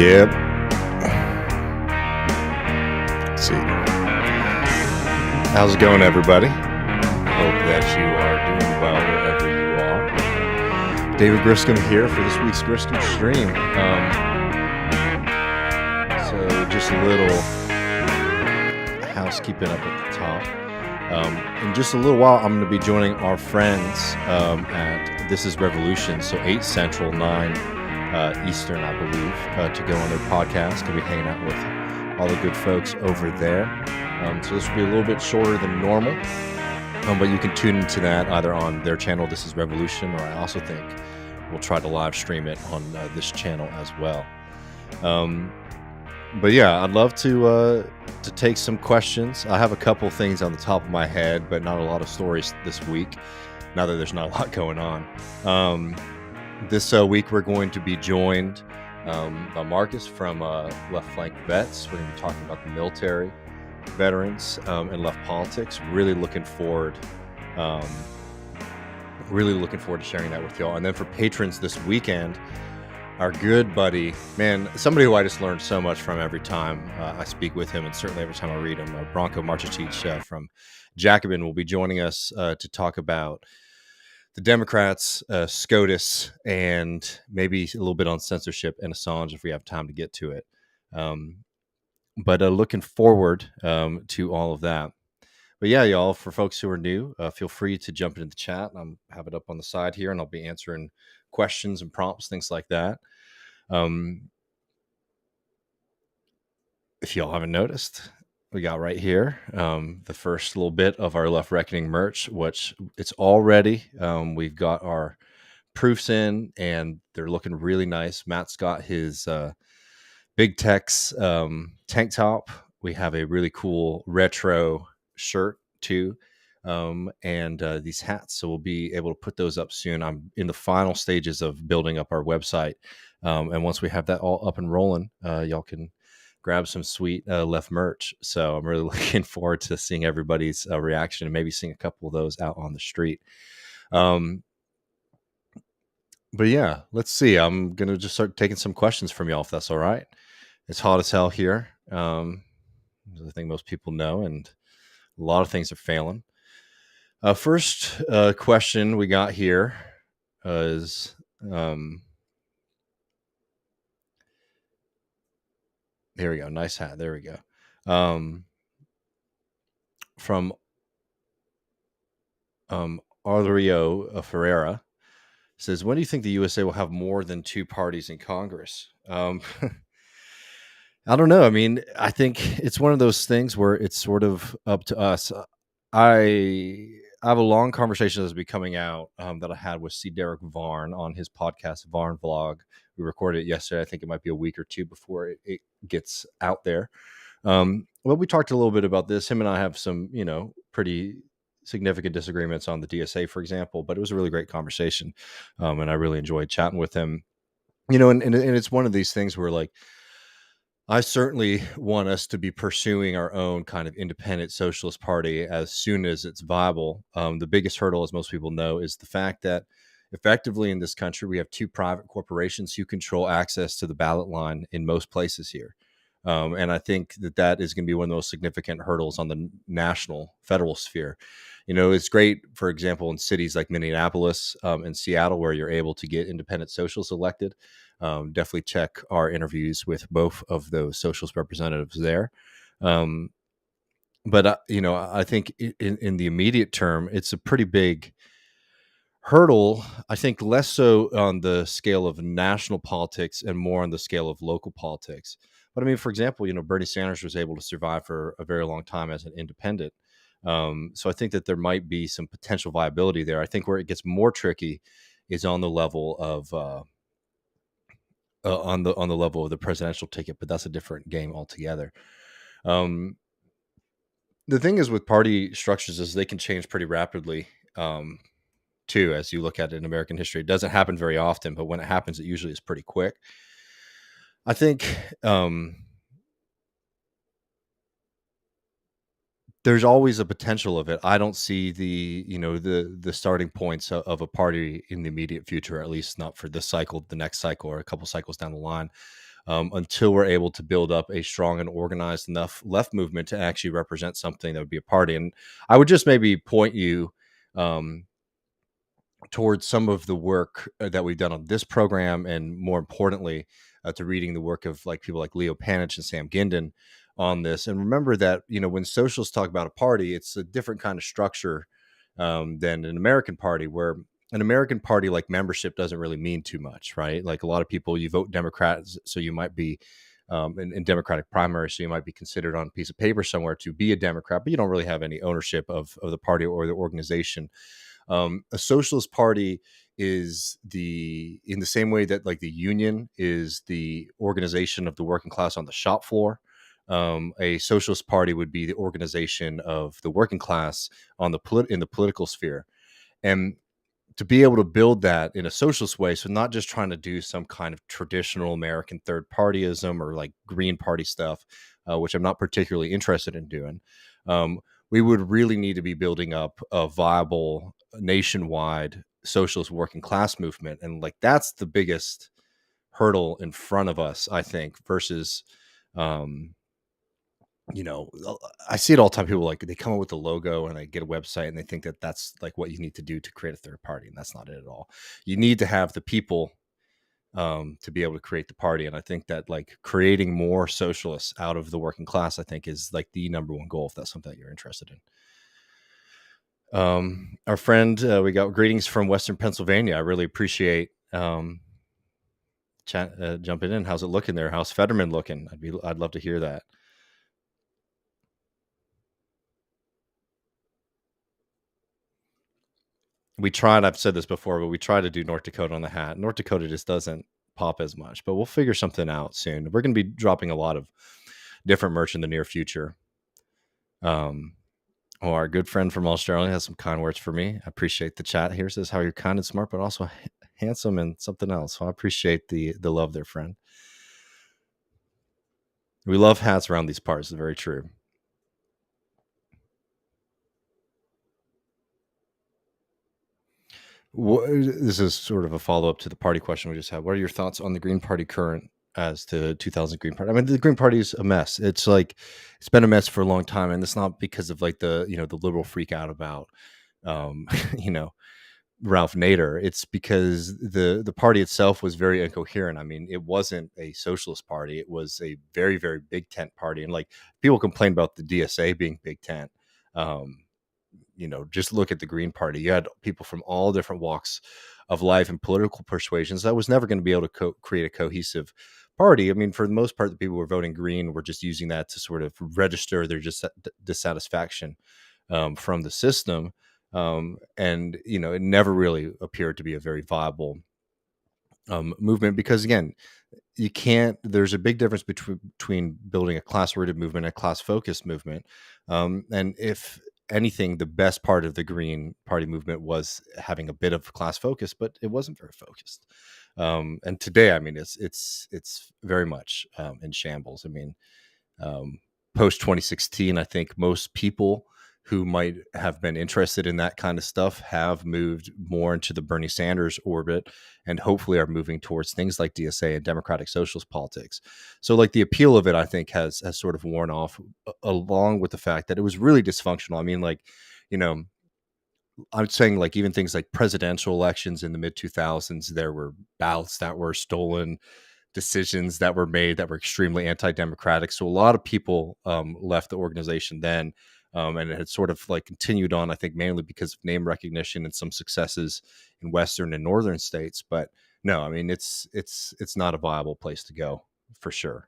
Yep. Let's see. How's it going, everybody? Hope that you are doing well wherever you are. David Griscom here for this week's Griscom stream. So just a little housekeeping up at the top. In just a little while, I'm going to be joining our friends at This Is Revolution, so 8 Central, 9 Eastern, I believe, to go on their podcast. Going to be hanging out with all the good folks over there. So this will be a little bit shorter than normal, but you can tune into that either on their channel, This Is Revolution, or I also think we'll try to live stream it on this channel as well. But yeah, I'd love to take some questions. I have a couple things on the top of my head, but not a lot of stories this week, now that there's not a lot going on. This week we're going to be joined by Marcus from Left Flank Vets. We're going to be talking about the military, veterans, and left politics. Really looking forward to sharing that with y'all. And then for patrons this weekend, our good buddy, man, somebody who I just learned so much from every time I speak with him, and certainly every time I read him, Bronco Marchitich from Jacobin will be joining us to talk about the Democrats, SCOTUS, and maybe a little bit on censorship and Assange if we have time to get to it. But looking forward to all of that. But yeah, y'all, for folks who are new, feel free to jump into the chat. I have it up on the side here, and I'll be answering questions and prompts, things like that. If y'all haven't noticed, we got right here the first little bit of our Left Reckoning merch, which it's all ready. We've got our proofs in, and they're looking really nice. Matt's got his Big Tex tank top. We have a really cool retro shirt too, and these hats. So we'll be able to put those up soon. I'm in the final stages of building up our website, and once we have that all up and rolling, y'all can grab some sweet left merch. So I'm really looking forward to seeing everybody's reaction and maybe seeing a couple of those out on the street. But yeah, let's see. I'm going to just start taking some questions from y'all, if that's all right. It's hot as hell here. I think most people know, and a lot of things are failing. First question we got here is... here we go. Nice hat. There we go. From Arlerio Ferreira says, when do you think the USA will have more than 2 parties in Congress? I don't know. I mean, I think it's one of those things where it's sort of up to us. I have a long conversation that's been coming out that I had with C. Derek Varn on his podcast, Varn Vlog. We recorded it yesterday. I think it might be a week or two before it gets out there. Well, we talked a little bit about this. Him and I have some, pretty significant disagreements on the DSA, for example, but it was a really great conversation. And I really enjoyed chatting with him, and it's one of these things where, like, I certainly want us to be pursuing our own kind of independent socialist party as soon as it's viable. The biggest hurdle, as most people know, is the fact that effectively in this country, we have 2 private corporations who control access to the ballot line in most places here. And I think that is going to be one of the most significant hurdles on the national federal sphere. It's great, for example, in cities like Minneapolis and Seattle, where you're able to get independent socialists elected. Definitely check our interviews with both of those socialist representatives there. But I think in the immediate term, it's a pretty big hurdle. I think less so on the scale of national politics and more on the scale of local politics. But I mean, for example, Bernie Sanders was able to survive for a very long time as an independent. So I think that there might be some potential viability there. I think where it gets more tricky is on the level of on the level of the presidential ticket, but that's a different game altogether. The thing is with party structures is they can change pretty rapidly, too, as you look at it in American history. It doesn't happen very often, but when it happens, it usually is pretty quick. I think there's always a potential of it. I don't see the starting points of a party in the immediate future, at least not for this cycle, the next cycle, or a couple cycles down the line. until we're able to build up a strong and organized enough left movement to actually represent something that would be a party. And I would just maybe point you um, towards some of the work that we've done on this program, and more importantly, to reading the work of like people like Leo Panich and Sam Gindin on this. And remember that, you know, when socialists talk about a party, it's a different kind of structure than an American party, where an American party, like, membership doesn't really mean too much, right? Like, a lot of people, you vote Democrats, so you might be in Democratic primaries, so you might be considered on a piece of paper somewhere to be a Democrat, but you don't really have any ownership of the party or the organization. A socialist party is in the same way that, like, the union is the organization of the working class on the shop floor. A socialist party would be the organization of the working class on in the political sphere. And to be able to build that in a socialist way, so not just trying to do some kind of traditional American third partyism or like Green Party stuff, which I'm not particularly interested in doing. Um, we would really need to be building up a viable nationwide socialist working class movement, and like that's the biggest hurdle in front of us, I think, versus um, you know, I see it all the time. People, like, they come up with the logo and they get a website and they think that that's like what you need to do to create a third party, and that's not it at all. You need to have the people to be able to create the party, and I think that, like, creating more socialists out of the working class, I think, is like the number one goal if that's something that you're interested in. Our friend, we got greetings from Western Pennsylvania. I really appreciate jumping in. How's it looking there? How's Fetterman looking? I'd love to hear that. We tried, I've said this before, but we try to do North Dakota on the hat. North Dakota just doesn't pop as much, but we'll figure something out soon. We're going to be dropping a lot of different merch in the near future. Um, our good friend from Australia has some kind words for me. I appreciate the chat here. Says how you're kind and smart, but also handsome and something else. So I appreciate the love there, friend. We love hats around these parts. It's very true. This is sort of a follow-up to the party question we just had. What are your thoughts on the Green Party current as to 2000 Green Party? I mean, the Green Party is a mess. It's like, it's been a mess for a long time, and it's not because of like the, you know, the liberal freak out about you know, Ralph Nader. It's because the party itself was very incoherent. I mean, it wasn't a socialist party. It was a very, very big tent party. And like, people complain about the DSA being big tent. Um, you know, just look at the Green Party. You had people from all different walks of life and political persuasions. That was never going to be able to create a cohesive party. I mean, for the most part, the people who were voting Green were just using that to sort of register their dissatisfaction from the system. And, you know, it never really appeared to be a very viable movement, because, again, you can't, there's a big difference between building a class rooted movement and a class focused movement. And if anything, the best part of the Green Party movement was having a bit of class focus, but it wasn't very focused. And today, I mean, it's very much in shambles. I mean, post 2016, I think most people who might have been interested in that kind of stuff have moved more into the Bernie Sanders orbit, and hopefully are moving towards things like DSA and democratic socialist politics. So, like, the appeal of it, I think, has sort of worn off, along with the fact that it was really dysfunctional. I mean, like, you know, I'm saying, like, even things like presidential elections in the mid 2000s, there were ballots that were stolen, decisions that were made that were extremely anti-democratic. So a lot of people left the organization then, and it had sort of like continued on, I think, mainly because of name recognition and some successes in Western and Northern states. But no, I mean, it's not a viable place to go, for sure.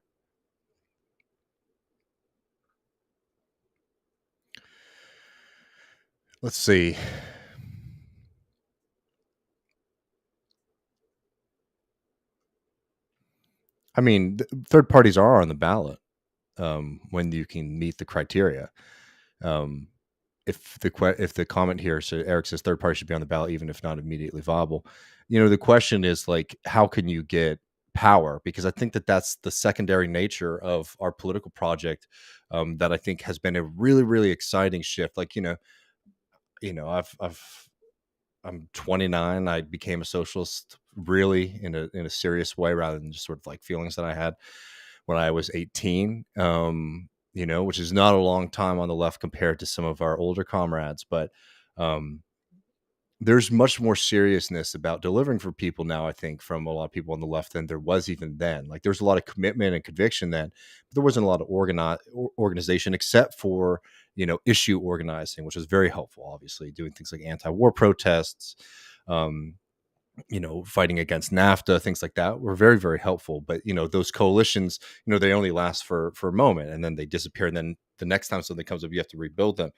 Let's see. I mean, third parties are on the ballot when you can meet the criteria. Um, if the comment here, so Eric says third party should be on the ballot even if not immediately viable. You know, the question is, like, how can you get power? Because I think that that's the secondary nature of our political project, that I think has been a really, really exciting shift. Like, I'm 29. I became a socialist really in a serious way, rather than just sort of like feelings that I had when I was 18. Which is not a long time on the left compared to some of our older comrades, but um, there's much more seriousness about delivering for people now, I think, from a lot of people on the left than there was even then. Like, there's a lot of commitment and conviction then, but there wasn't a lot of organization, except for, issue organizing, which was very helpful, obviously, doing things like anti-war protests, um, fighting against NAFTA, things like that were very, very helpful. But, those coalitions, they only last for a moment, and then they disappear. And then the next time something comes up, you have to rebuild them.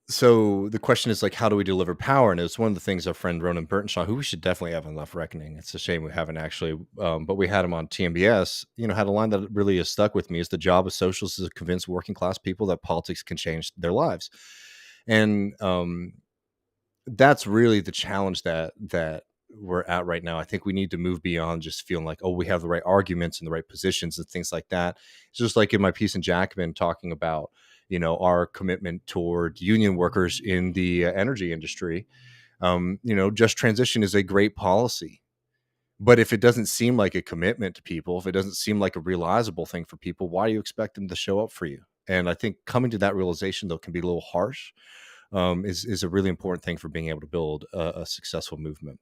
So the question is, like, how do we deliver power? And it's one of the things our friend Ronan Burtonshaw, who we should definitely have on Left Reckoning. It's a shame we haven't actually, but we had him on TMBS, had a line that really has stuck with me: is the job of socialists is to convince working class people that politics can change their lives. And that's really the challenge that we're at right now. I think we need to move beyond just feeling like, oh, we have the right arguments and the right positions and things like that. It's just like in my piece in Jacobin, talking about, our commitment toward union workers in the energy industry. Just transition is a great policy. But if it doesn't seem like a commitment to people, if it doesn't seem like a realizable thing for people, why do you expect them to show up for you? And I think coming to that realization, though, can be a little harsh. Is a really important thing for being able to build a successful movement.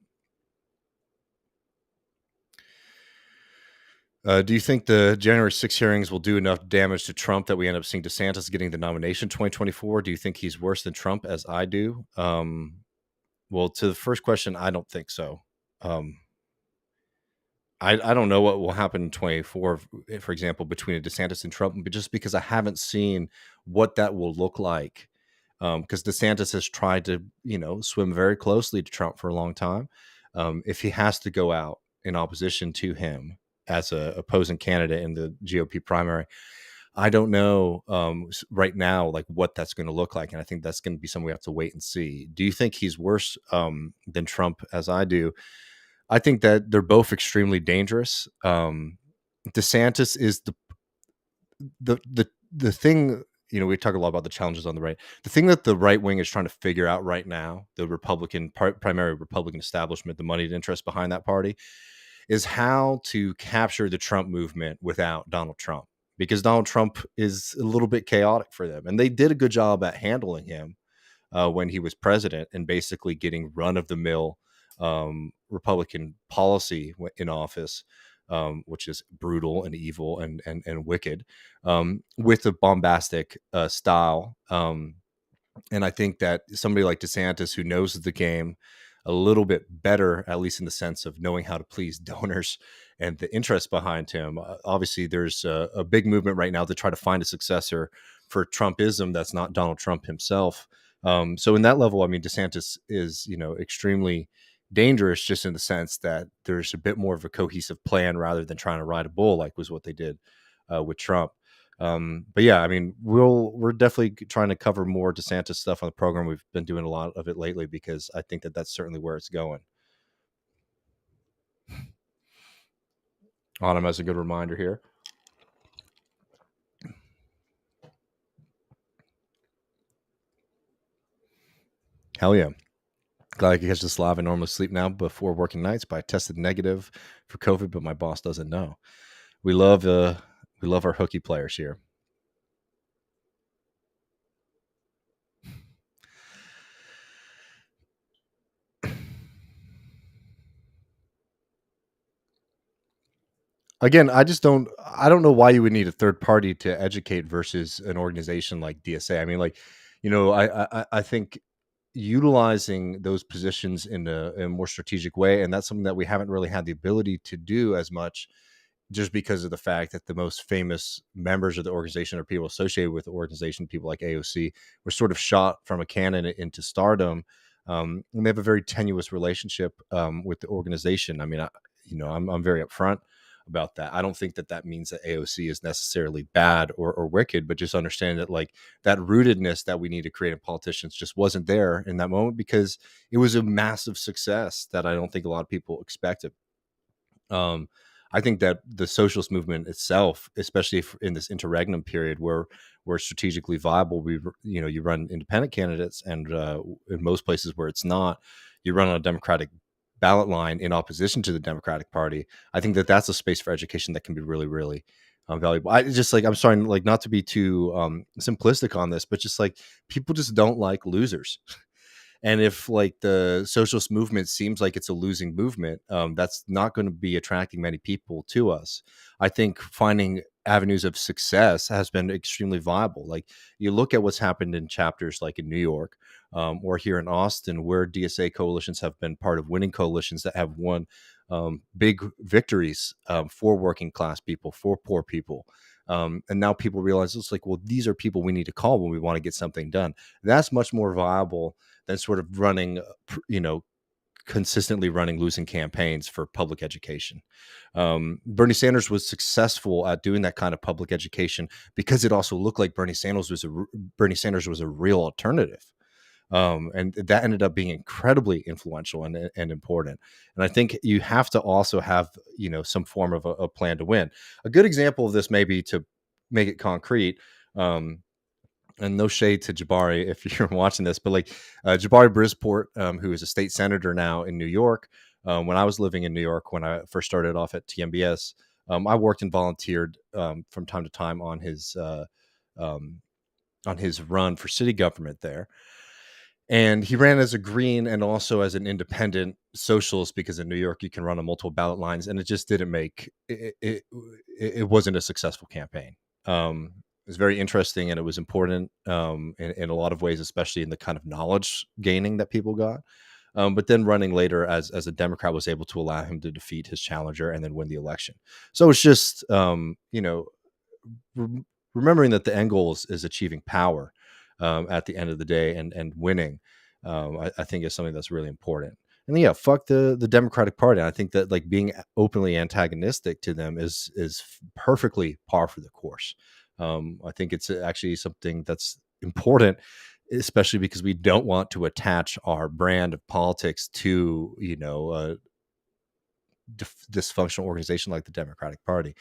Do you think the January 6 hearings will do enough damage to Trump that we end up seeing DeSantis getting the nomination in 2024? Do you think he's worse than Trump, as I do? Well, to the first question, I don't think so. I don't know what will happen in 24, for example, between a DeSantis and Trump, but just because I haven't seen what that will look like. Because DeSantis has tried to, swim very closely to Trump for a long time. If he has to go out in opposition to him as a opposing candidate in the GOP primary, I don't know right now, like, what that's going to look like. And I think that's going to be something we have to wait and see. Do you think he's worse than Trump, as I do? I think that they're both extremely dangerous. DeSantis is the thing. We talk a lot about the challenges on the right. The thing that the right wing is trying to figure out right now, the primary Republican establishment, the moneyed interest behind that party, is how to capture the Trump movement without Donald Trump, because Donald Trump is a little bit chaotic for them, and they did a good job at handling him when he was president and basically getting run of the mill Republican policy in office, which is brutal and evil and wicked, with a bombastic style. And I think that somebody like DeSantis, who knows the game a little bit better, at least in the sense of knowing how to please donors and the interest behind him. Obviously, there's a big movement right now to try to find a successor for Trumpism that's not Donald Trump himself. So in that level, I mean, DeSantis is, extremely dangerous, just in the sense that there's a bit more of a cohesive plan rather than trying to ride a bull, like was what they did with Trump. But yeah, I mean, we're definitely trying to cover more DeSantis stuff on the program. We've been doing a lot of it lately because I think that that's certainly where it's going. Autumn has a good reminder here. Hell yeah. Glad I can catch this live. I normally sleep now before working nights, but I tested negative for COVID, but my boss doesn't know. We love our hooky players here. Again, I don't know why you would need a third party to educate versus an organization like DSA. I mean, like, I think utilizing those positions in a more strategic way, and that's something that we haven't really had the ability to do as much, just because of the fact that the most famous members of the organization or people associated with the organization, people like AOC, were sort of shot from a cannon into stardom. And they have a very tenuous relationship with the organization. I mean, I'm very upfront about that. I don't think that means that AOC is necessarily bad or wicked, but just understand that, like, that rootedness that we need to create in politicians just wasn't there in that moment, because it was a massive success that I don't think a lot of people expected. I think that the socialist movement itself, especially if in this interregnum period where we're strategically viable, you run independent candidates, and in most places where it's not, you run on a Democratic ballot line in opposition to the Democratic Party. I think that that's a space for education that can be really, really valuable. I just like, I'm sorry, like, not to be too simplistic on this, but just like, people just don't like losers. And if like the socialist movement seems like it's a losing movement, that's not going to be attracting many people to us. I think finding avenues of success has been extremely viable. Like, you look at what's happened in chapters like in New York, or here in Austin, where DSA coalitions have been part of winning coalitions that have won big victories for working class people, for poor people. And now people realize it's like, well, these are people we need to call when we want to get something done. That's much more viable than sort of running, consistently running losing campaigns for public education. Bernie Sanders was successful at doing that kind of public education because it also looked like Bernie Sanders was a real alternative. And that ended up being incredibly influential and important. And I think you have to also have, some form of a plan to win. A good example of this, maybe to make it concrete, and no shade to Jabari if you're watching this, but like Jabari Brisport, who is a state senator now in New York. When I was living in New York, when I first started off at TMBS, I worked and volunteered from time to time on his run for city government there. And he ran as a Green and also as an independent socialist, because in New York you can run on multiple ballot lines, and it just didn't make it. It wasn't a successful campaign. It was very interesting, and it was important in a lot of ways, especially in the kind of knowledge gaining that people got. But then running later as a Democrat was able to allow him to defeat his challenger and then win the election. So it's just remembering that the end goal is achieving power at the end of the day, and winning. I think is something that's really important. And yeah, fuck the Democratic Party. I think that like being openly antagonistic to them is perfectly par for the course. I think it's actually something that's important, especially because we don't want to attach our brand of politics to a dysfunctional organization like the Democratic Party.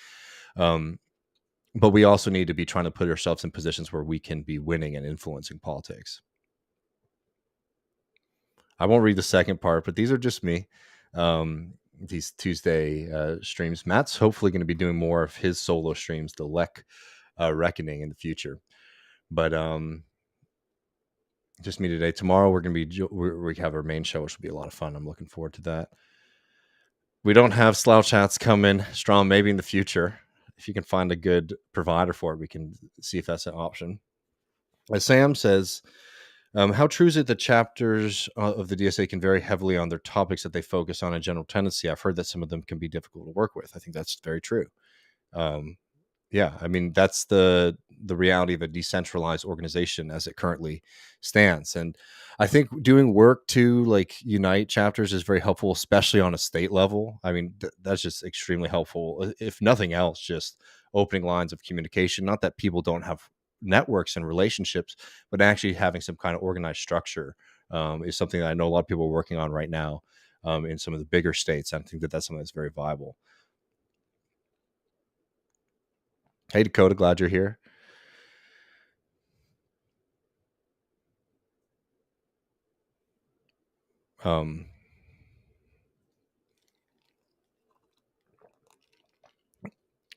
But we also need to be trying to put ourselves in positions where we can be winning and influencing politics. I won't read the second part, but these are just me. These Tuesday streams. Matt's hopefully going to be doing more of his solo streams, the Lek Reckoning, in the future. But just me today. Tomorrow we're going to be we have our main show, which will be a lot of fun. I'm looking forward to that. We don't have slouch hats coming strong. Maybe in the future, if you can find a good provider for it, we can see if that's an option. As Sam says, how true is it that chapters of the DSA can vary heavily on their topics that they focus on in general tendency? I've heard that some of them can be difficult to work with. I think that's very true. Yeah, I mean, that's the reality of a decentralized organization as it currently stands. And I think doing work to like unite chapters is very helpful, especially on a state level. I mean, that's just extremely helpful. If nothing else, just opening lines of communication. Not that people don't have networks and relationships, but actually having some kind of organized structure is something that I know a lot of people are working on right now in some of the bigger states. I think that that's something that's very viable. Hey, Dakota, glad you're here.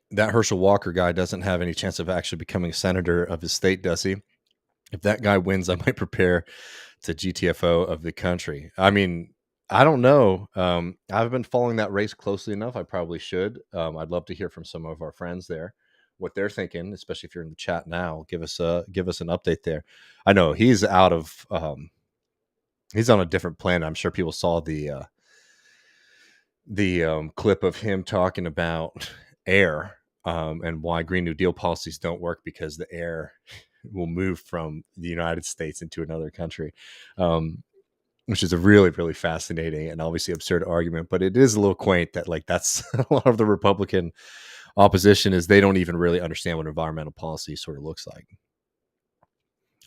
That Herschel Walker guy doesn't have any chance of actually becoming a senator of his state, does he? If that guy wins, I might prepare to GTFO of the country. I mean, I don't know. I've been following that race closely enough. I probably should. I'd love to hear from some of our friends there, what they're thinking, especially if you're in the chat now. Give us an update there. I know he's out of. He's on a different planet. I'm sure people saw the clip of him talking about air and why Green New Deal policies don't work, because the air will move from the United States into another country, which is a really, really fascinating and obviously absurd argument. But it is a little quaint that like that's a lot of the Republican opposition is they don't even really understand what environmental policy sort of looks like.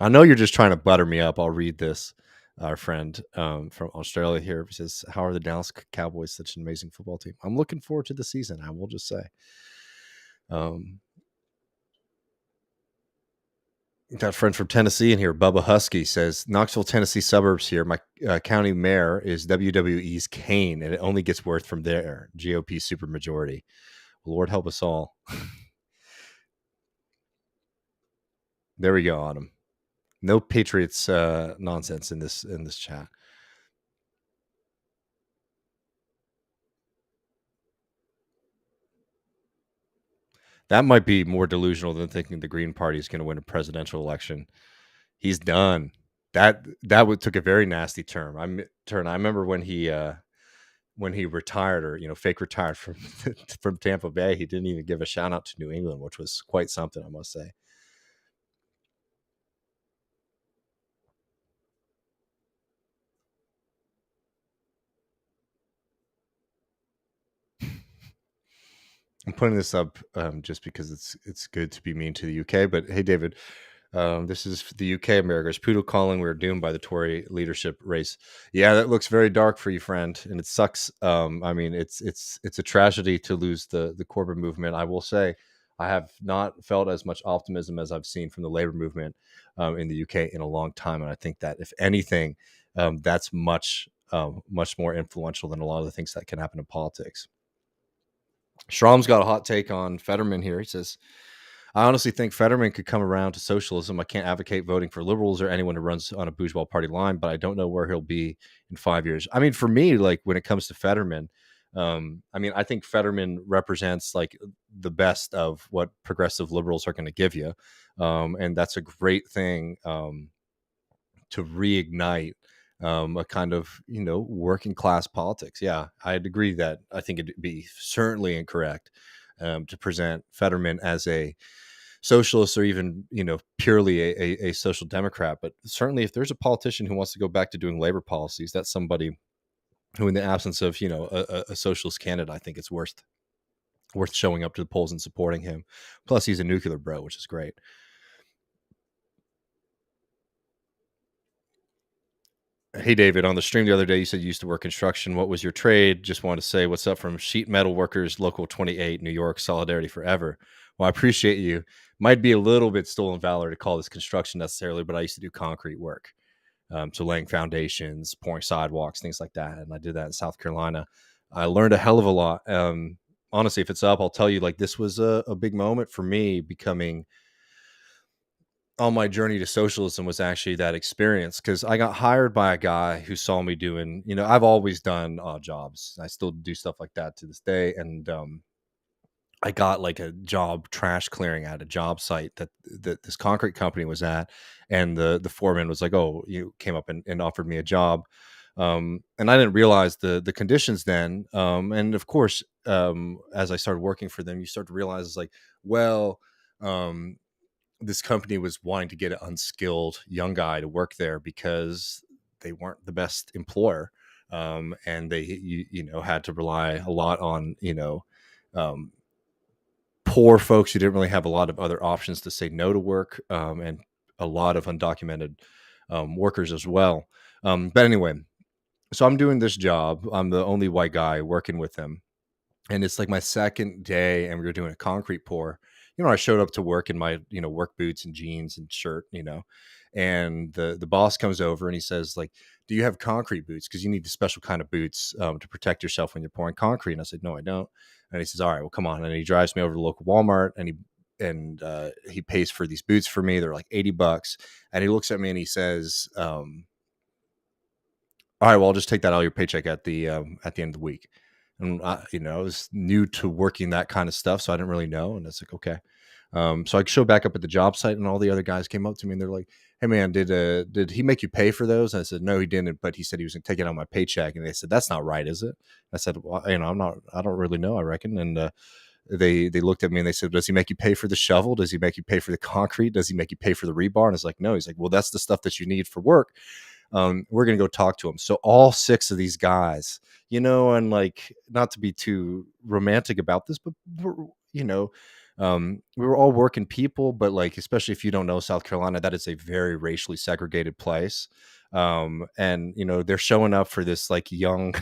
I know you're just trying to butter me up. I'll read this. our friend from Australia here says, "How are the Dallas Cowboys such an amazing football team?" I'm looking forward to the season. I will just say. Um, Got a friend from Tennessee in here, Bubba Husky says, Knoxville, Tennessee suburbs here. My county mayor is WWE's Kane, and it only gets worse from there. GOP supermajority. Lord help us all. There we go, Autumn. No Patriots nonsense in this chat. That might be more delusional than thinking the Green Party is going to win a presidential election. He's done. That took a very nasty turn. I remember when he retired, or fake retired from from Tampa Bay. He didn't even give a shout out to New England, which was quite something, I must say. I'm putting this up just because it's good to be mean to the UK. But hey, David, this is the UK America's Poodle calling. We're doomed by the Tory leadership race. Yeah, that looks very dark for you, friend, and it sucks. I mean, it's a tragedy to lose the Corbyn movement. I will say, I have not felt as much optimism as I've seen from the Labour movement in the UK in a long time, and I think that if anything, that's much more influential than a lot of the things that can happen in politics. Schramm's got a hot take on Fetterman here. He says, I honestly think Fetterman could come around to socialism. I can't advocate voting for liberals or anyone who runs on a bourgeois party line, but I don't know where he'll be in 5 years. I mean, for me, like when it comes to Fetterman, I mean, I think Fetterman represents like the best of what progressive liberals are going to give you. And that's a great thing to reignite a kind of working class politics. Yeah, I'd agree that I think it'd be certainly incorrect to present Fetterman as a socialist or even purely a social democrat. But certainly, if there's a politician who wants to go back to doing labor policies, that's somebody who, in the absence of a socialist candidate, I think it's worth showing up to the polls and supporting him. Plus, he's a nuclear bro, which is great. Hey, David, on the stream the other day, you said you used to work construction. What was your trade? Just want to say what's up from Sheet Metal Workers, Local 28, New York. Solidarity forever. Well, I appreciate you. Might be a little bit stolen valor to call this construction necessarily, but I used to do concrete work. So laying foundations, pouring sidewalks, things like that. And I did that in South Carolina. I learned a hell of a lot. Honestly, if it's up, I'll tell you, like, this was a big moment for me becoming on my journey to socialism was actually that experience, because I got hired by a guy who saw me doing, I've always done odd jobs. I still do stuff like that to this day. And I got like a job trash clearing at a job site that this concrete company was at. And the foreman was like, oh, you came up and offered me a job. And I didn't realize the conditions then. And of course, as I started working for them, you start to realize it's like, well, this company was wanting to get an unskilled young guy to work there because they weren't the best employer. And they, had to rely a lot on, um, poor folks who didn't really have a lot of other options to say no to work, and a lot of undocumented workers as well. But anyway, so I'm doing this job. I'm the only white guy working with them, and it's like my second day, and we were doing a concrete pour. I showed up to work in my work boots and jeans and shirt, and the boss comes over and he says, like, do you have concrete boots, because you need a special kind of boots to protect yourself when you're pouring concrete? And I said, no, I don't. And he says, all right, well, come on. And he drives me over to the local Walmart, and he pays for these boots for me. They're like $80, and he looks at me and he says, all right, well, I'll just take that out of your paycheck at the end of the week. And I was new to working that kind of stuff, so I didn't really know. And it's like, okay. So I showed back up at the job site, and all the other guys came up to me and they're like, hey man, did he make you pay for those? And I said, no, he didn't, but he said he was going to take it out of my paycheck. And they said, that's not right, is it? I said, well, I don't really know, I reckon. And they looked at me and they said, does he make you pay for the shovel? Does he make you pay for the concrete? Does he make you pay for the rebar? And it's like, no. He's like, well, that's the stuff that you need for work. We're going to go talk to him. So all six of these guys, and like, not to be too romantic about this, but, you know, We were all working people, but like, especially if you don't know South Carolina, that is a very racially segregated place. And they're showing up for this like young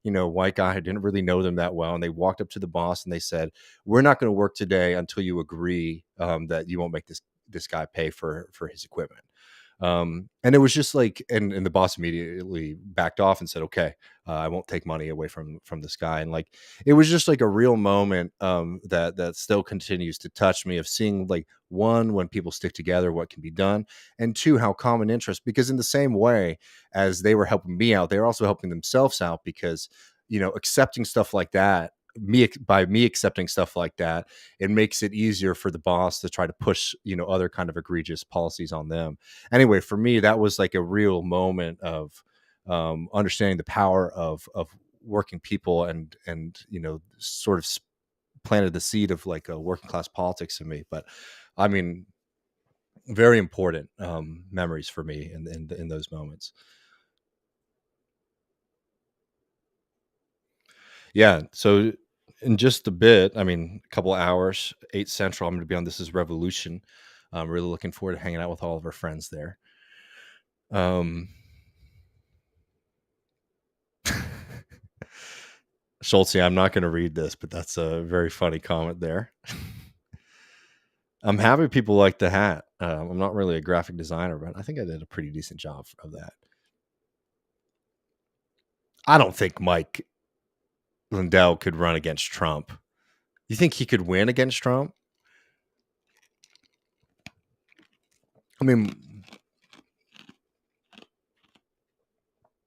white guy who didn't really know them that well. And they walked up to the boss and they said, "We're not going to work today until you agree that you won't make this guy pay for his equipment." And it was just like, and the boss immediately backed off and said, "Okay, I won't take money away from this guy." And like, it was just like a real moment that still continues to touch me, of seeing like, one, when people stick together, what can be done, and two, how common interest. Because in the same way as they were helping me out, they were also helping themselves out, because accepting stuff like that. By me accepting stuff like that, it makes it easier for the boss to try to push other kind of egregious policies on them. Anyway, for me, that was like a real moment of understanding the power of working people, and sort of planted the seed of like a working class politics in me. But I mean, very important memories for me in those moments. Yeah. So in just a bit, I mean, a couple of hours, 8 Central, I'm going to be on This Is Revolution. I'm really looking forward to hanging out with all of our friends there. Um, Schultze, I'm not going to read this, but that's a very funny comment there. I'm happy people like the hat. I'm not really a graphic designer, but I think I did a pretty decent job of that. I don't think Mike Lindell could run against Trump. You think he could win against Trump? I mean,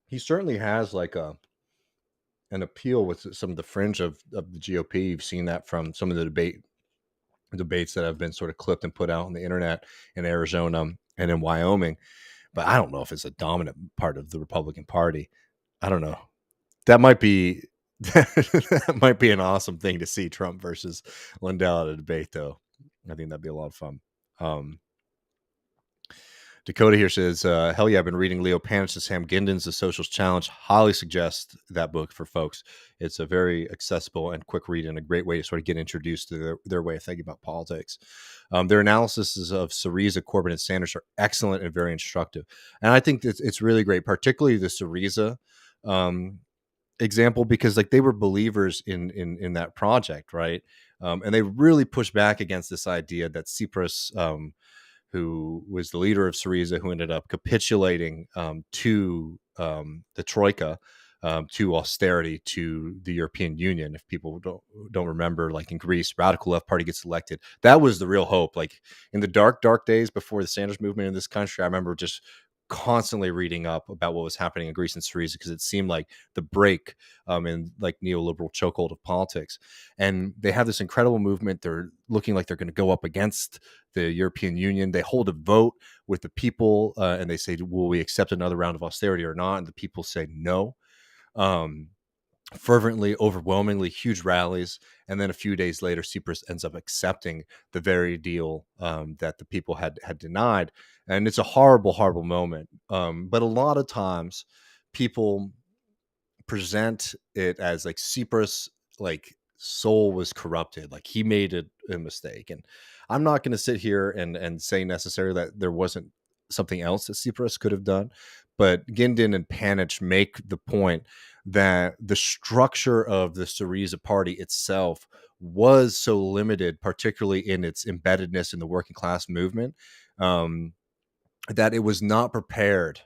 he certainly has like an appeal with some of the fringe of the GOP. You've seen that from some of the debates that have been sort of clipped and put out on the internet in Arizona and in Wyoming. But I don't know if it's a dominant part of the Republican Party. I don't know. That might be that might be an awesome thing to see, Trump versus Lindell at a debate, though. I think that'd be a lot of fun. Um, Dakota here says, "Hell yeah, I've been reading Leo Panich and Sam Ginden's The Socialist Challenge. Highly suggest that book for folks. It's a very accessible and quick read, and a great way to sort of get introduced to their way of thinking about politics. Their analyses of Syriza, Corbyn, and Sanders are excellent and very instructive. And I think that it's really great, particularly the Syriza example, because like, they were believers in that project, right? And they really pushed back against this idea that Tsipras, who was the leader of Syriza, who ended up capitulating to the Troika, to austerity, to the European Union. If people don't remember, like in Greece, radical left party gets elected. That was the real hope. Like in the dark days before the Sanders movement in this country, I remember just constantly reading up about what was happening in Greece and Syriza, because it seemed like the break in like neoliberal chokehold of politics. And they have this incredible movement. They're looking like they're going to go up against the European Union. They hold a vote with the people, and they say, "Will we accept another round of austerity or not?" And the people say no. Um, Fervently, overwhelmingly, huge rallies, and then a few days later, Tsipras ends up accepting the very deal that the people had denied, and it's a horrible moment. But a lot of times, people present it as like Tsipras, like, soul was corrupted, like he made a mistake. And I'm not going to sit here and say necessarily that there wasn't something else that Tsipras could have done, but Gindin and Panich make the point that the structure of the Syriza party itself was so limited, particularly in its embeddedness in the working class movement, um, that it was not prepared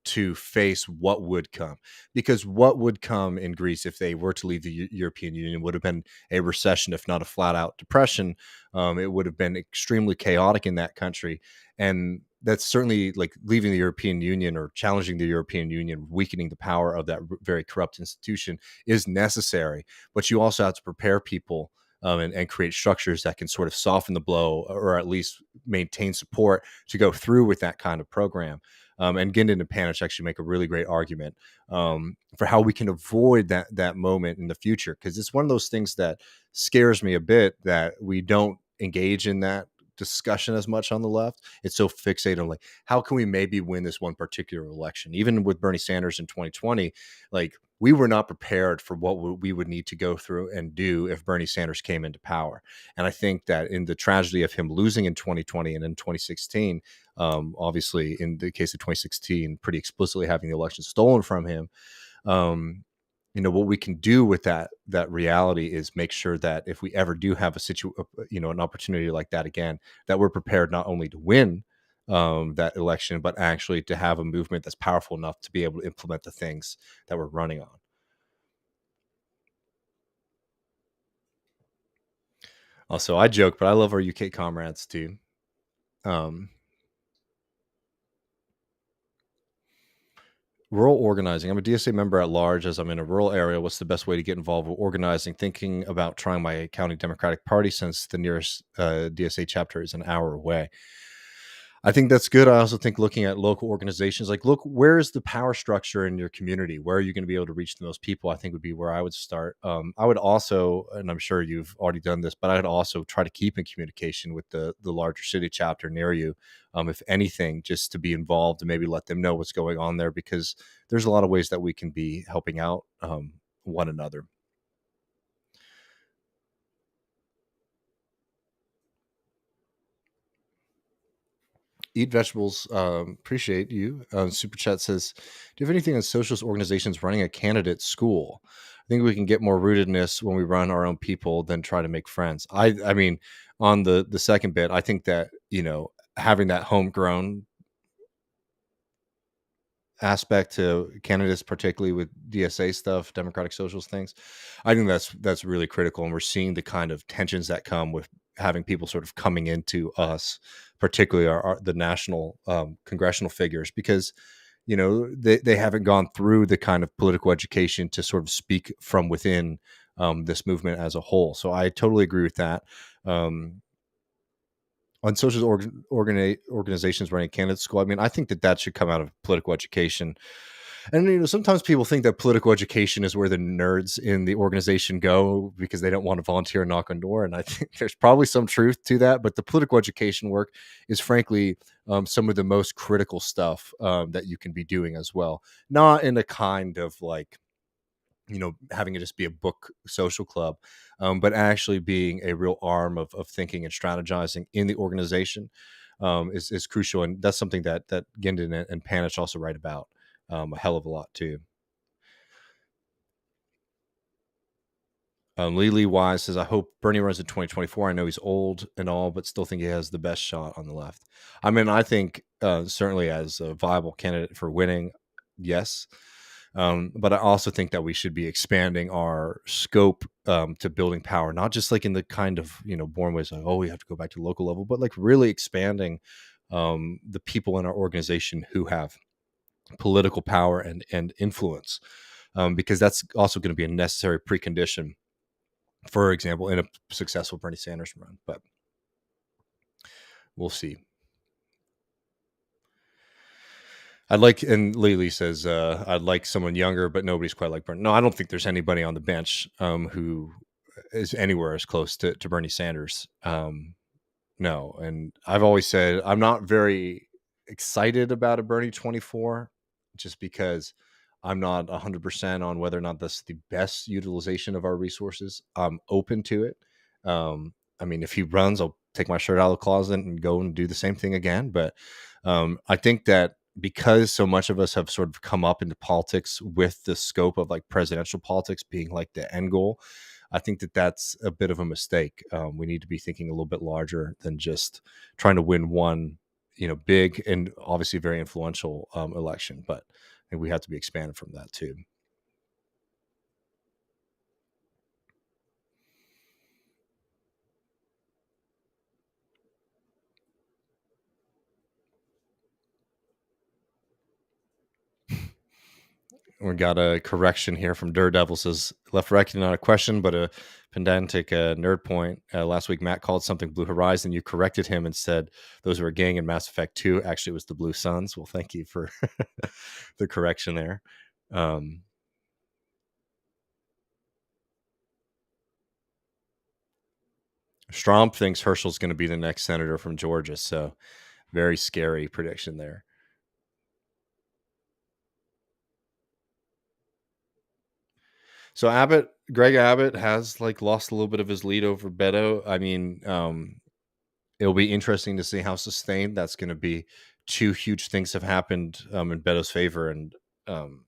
to face what would come. Because what would come in Greece if they were to leave the European Union would have been a recession, if not a flat out depression. It would have been extremely chaotic in that country. And that's certainly, like, leaving the European Union or challenging the European Union, weakening the power of that very corrupt institution, is necessary. But you also have to prepare people, and create structures that can sort of soften the blow, or at least maintain support to go through with that kind of program. And Gindin and Panich actually make a really great argument for how we can avoid that moment in the future, because it's one of those things that scares me a bit, that we don't engage in that discussion as much on the left. It's so fixated on, like, how can we maybe win this one particular election? Even with Bernie Sanders in 2020, like, we were not prepared for what we would need to go through and do if Bernie Sanders came into power. And I think that in the tragedy of him losing in 2020 and in 2016, obviously in the case of 2016, pretty explicitly having the election stolen from him, um, what we can do with that reality is make sure that if we ever do have an opportunity like that again, that we're prepared not only to win that election, but actually to have a movement that's powerful enough to be able to implement the things that we're running on. Also, I joke, but I love our UK comrades too. Um, Rural organizing. I'm a DSA member at large as I'm in a rural area. What's the best way to get involved with organizing? Thinking about trying my county Democratic Party since the nearest DSA chapter is an hour away. I think that's good. I also think looking at local organizations, like look, where is the power structure in your community? Where are you going to be able to reach the most people? I think would be where I would start. I would also, and I'm sure you've already done this, but I'd also try to keep in communication with the larger city chapter near you. If anything, just to be involved and maybe let them know what's going on there, because there's a lot of ways that we can be helping out one another. Eat vegetables. Appreciate you. Super chat says, "Do you have anything on socialist organizations running a candidate school? I think we can get more rootedness when we run our own people than try to make friends." I mean, on the second bit, I think that having that homegrown aspect to candidates, particularly with DSA stuff, Democratic Socialist things, I think that's really critical, and we're seeing the kind of tensions that come with having people sort of coming into us, particularly the national congressional figures, because they haven't gone through the kind of political education to sort of speak from within this movement as a whole. So I totally agree with that. Um, on social organizations running candidate school, I mean, I think that should come out of political education. And sometimes people think that political education is where the nerds in the organization go because they don't want to volunteer and knock on door. And I think there's probably some truth to that. But the political education work is, frankly, some of the most critical stuff that you can be doing as well. Not in a kind of like, having it just be a book social club, but actually being a real arm of thinking and strategizing in the organization is crucial. And that's something that Ginden and Panich also write about a hell of a lot too. Lee Wise says, "I hope Bernie runs in 2024. I know he's old and all, but still think he has the best shot on the left." I mean, I think certainly as a viable candidate for winning, yes. But I also think that we should be expanding our scope to building power, not just like in the kind of born ways like, oh, we have to go back to the local level, but like really expanding the people in our organization who have political power and influence, because that's also going to be a necessary precondition, for example, in a successful Bernie Sanders run. But we'll see. And Lily says, I'd like someone younger, but nobody's quite like Bernie. No, I don't think there's anybody on the bench who is anywhere as close to Bernie Sanders. No. And I've always said I'm not very excited about a Bernie 24 just because I'm not 100% on whether or not that's the best utilization of our resources. I'm open to it. I mean, if he runs, I'll take my shirt out of the closet and go and do the same thing again. But I think that because so much of us have sort of come up into politics with the scope of like presidential politics being like the end goal, I think that's a bit of a mistake. We need to be thinking a little bit larger than just trying to win one, big and obviously very influential election. But I think we have to be expanded from that too. We got a correction here from Daredevil. Says left reckoning, not a question, but a pedantic nerd point. Last week, Matt called something Blue Horizon. You corrected him and said those were a gang in Mass Effect 2. Actually, it was the Blue Suns. Well, thank you for the correction there. Strom thinks Herschel's going to be the next senator from Georgia. So very scary prediction there. So Greg Abbott has like lost a little bit of his lead over Beto. I mean, it'll be interesting to see how sustained that's going to be. Two huge things have happened in Beto's favor, and um,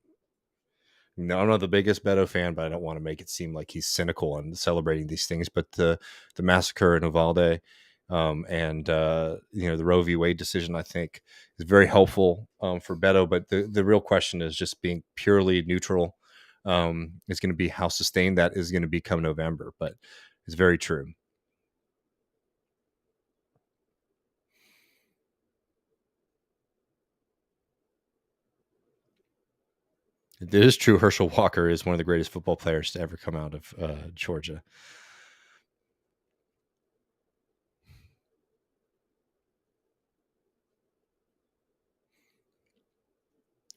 I'm not the biggest Beto fan, but I don't want to make it seem like he's cynical and celebrating these things. But the massacre in Uvalde, and the Roe v. Wade decision, I think, is very helpful for Beto. But the real question is just being purely neutral. Is going to be how sustained that is going to be come November. But it's very true. It is true. Herschel Walker is one of the greatest football players to ever come out of Georgia.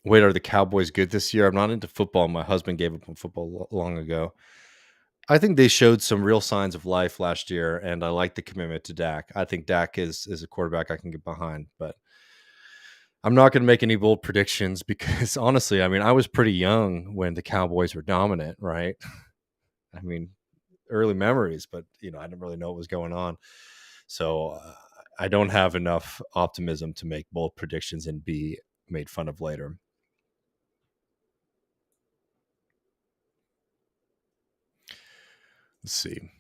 Wait, are the Cowboys good this year? I'm not into football. My husband gave up on football long ago. I think they showed some real signs of life last year, and I like the commitment to Dak. I think Dak is a quarterback I can get behind, but I'm not going to make any bold predictions because honestly, I mean, I was pretty young when the Cowboys were dominant, right? I mean, early memories, but I didn't really know what was going on. So I don't have enough optimism to make bold predictions and be made fun of later. Let's see.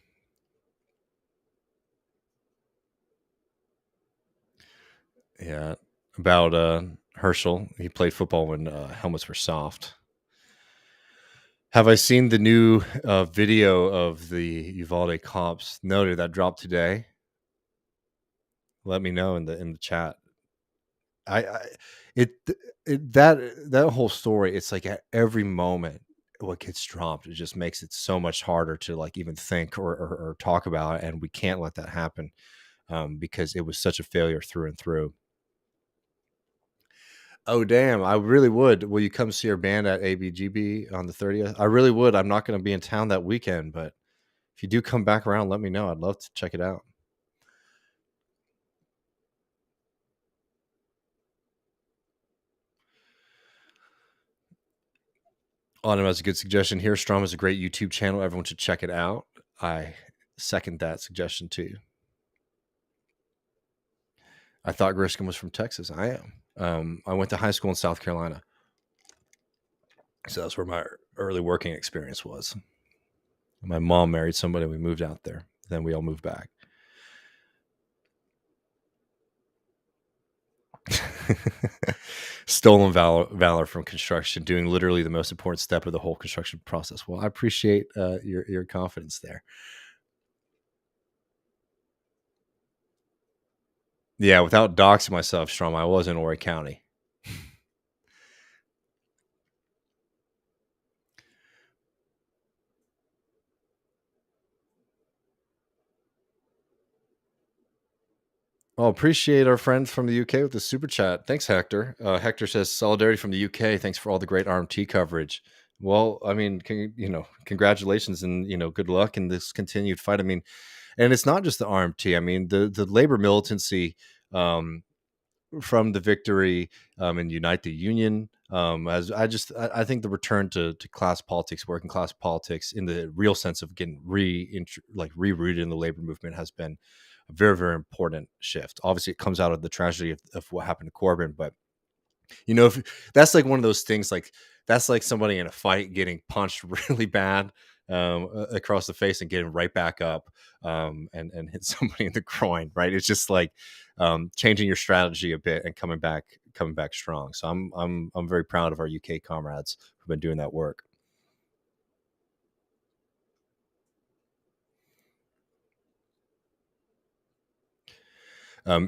Yeah, about Herschel. He played football when helmets were soft. Have I seen the new video of the Uvalde cops? No, did that drop today? Let me know in the chat. I it, that whole story. It's like at every moment what gets dropped, it just makes it so much harder to like even think or talk about it, and we can't let that happen because it was such a failure through and through. Oh damn! I really would. Will you come see our band at ABGB on the 30th? I really would. I'm not going to be in town that weekend, but if you do come back around, let me know. I'd love to check it out. Autumn has a good suggestion here. Strom is a great YouTube channel. Everyone should check it out. I second that suggestion too. I thought Griscom was from Texas. I am. I went to high school in South Carolina, so that's where my early working experience was. My mom married somebody. We moved out there. Then we all moved back. Stolen valor from construction, doing literally the most important step of the whole construction process. Well, I appreciate your confidence there. Yeah, without doxing myself, Strom, I was in Horry County. Well, appreciate our friends from the UK with the super chat. Thanks, Hector. Hector says solidarity from the UK. Thanks for all the great RMT coverage. Well, I mean, congratulations and good luck in this continued fight. I mean, and it's not just the RMT. I mean, the labor militancy from the victory and Unite the Union. As I think the return to class politics, working class politics, in the real sense of getting re-rooted in the labor movement has been a very, very important shift. Obviously, it comes out of the tragedy of what happened to Corbin, but if that's like one of those things, like that's like somebody in a fight getting punched really bad across the face and getting right back up and hit somebody in the groin, right? It's just like changing your strategy a bit and coming back strong. So I'm very proud of our UK comrades who've been doing that work.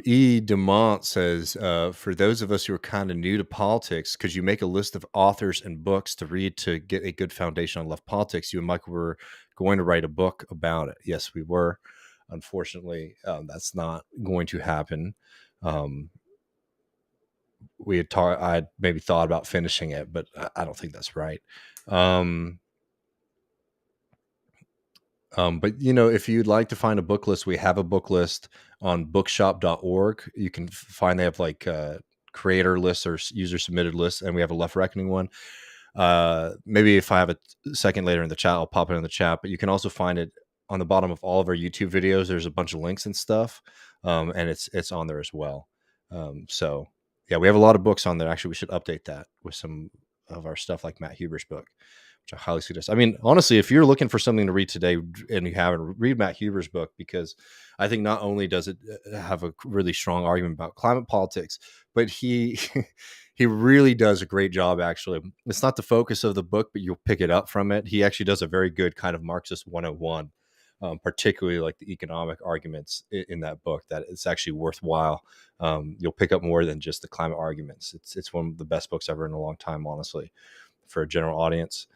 E. Demont says, for those of us who are kind of new to politics, could you make a list of authors and books to read to get a good foundation on left politics? You and Michael were going to write a book about it. Yes, we were. Unfortunately, that's not going to happen. I had maybe thought about finishing it, but I don't think that's right. But if you'd like to find a book list, we have a book list on bookshop.org. You can find they have like creator lists or user submitted lists, and we have a Left Reckoning one. Maybe if I have a second later in the chat, I'll pop it in the chat. But you can also find it on the bottom of all of our YouTube videos. There's a bunch of links and stuff, and it's on there as well. So yeah, we have a lot of books on there. Actually, we should update that with some of our stuff, like Matt Huber's book, which I highly suggest. I mean, honestly, if you're looking for something to read today and you haven't, read Matt Huber's book, because I think not only does it have a really strong argument about climate politics, but he he really does a great job. Actually, it's not the focus of the book, but you'll pick it up from it. He actually does a very good kind of Marxist 101, particularly like the economic arguments in that book, that it's actually worthwhile. You'll pick up more than just the climate arguments. It's one of the best books ever in a long time, honestly, for a general audience.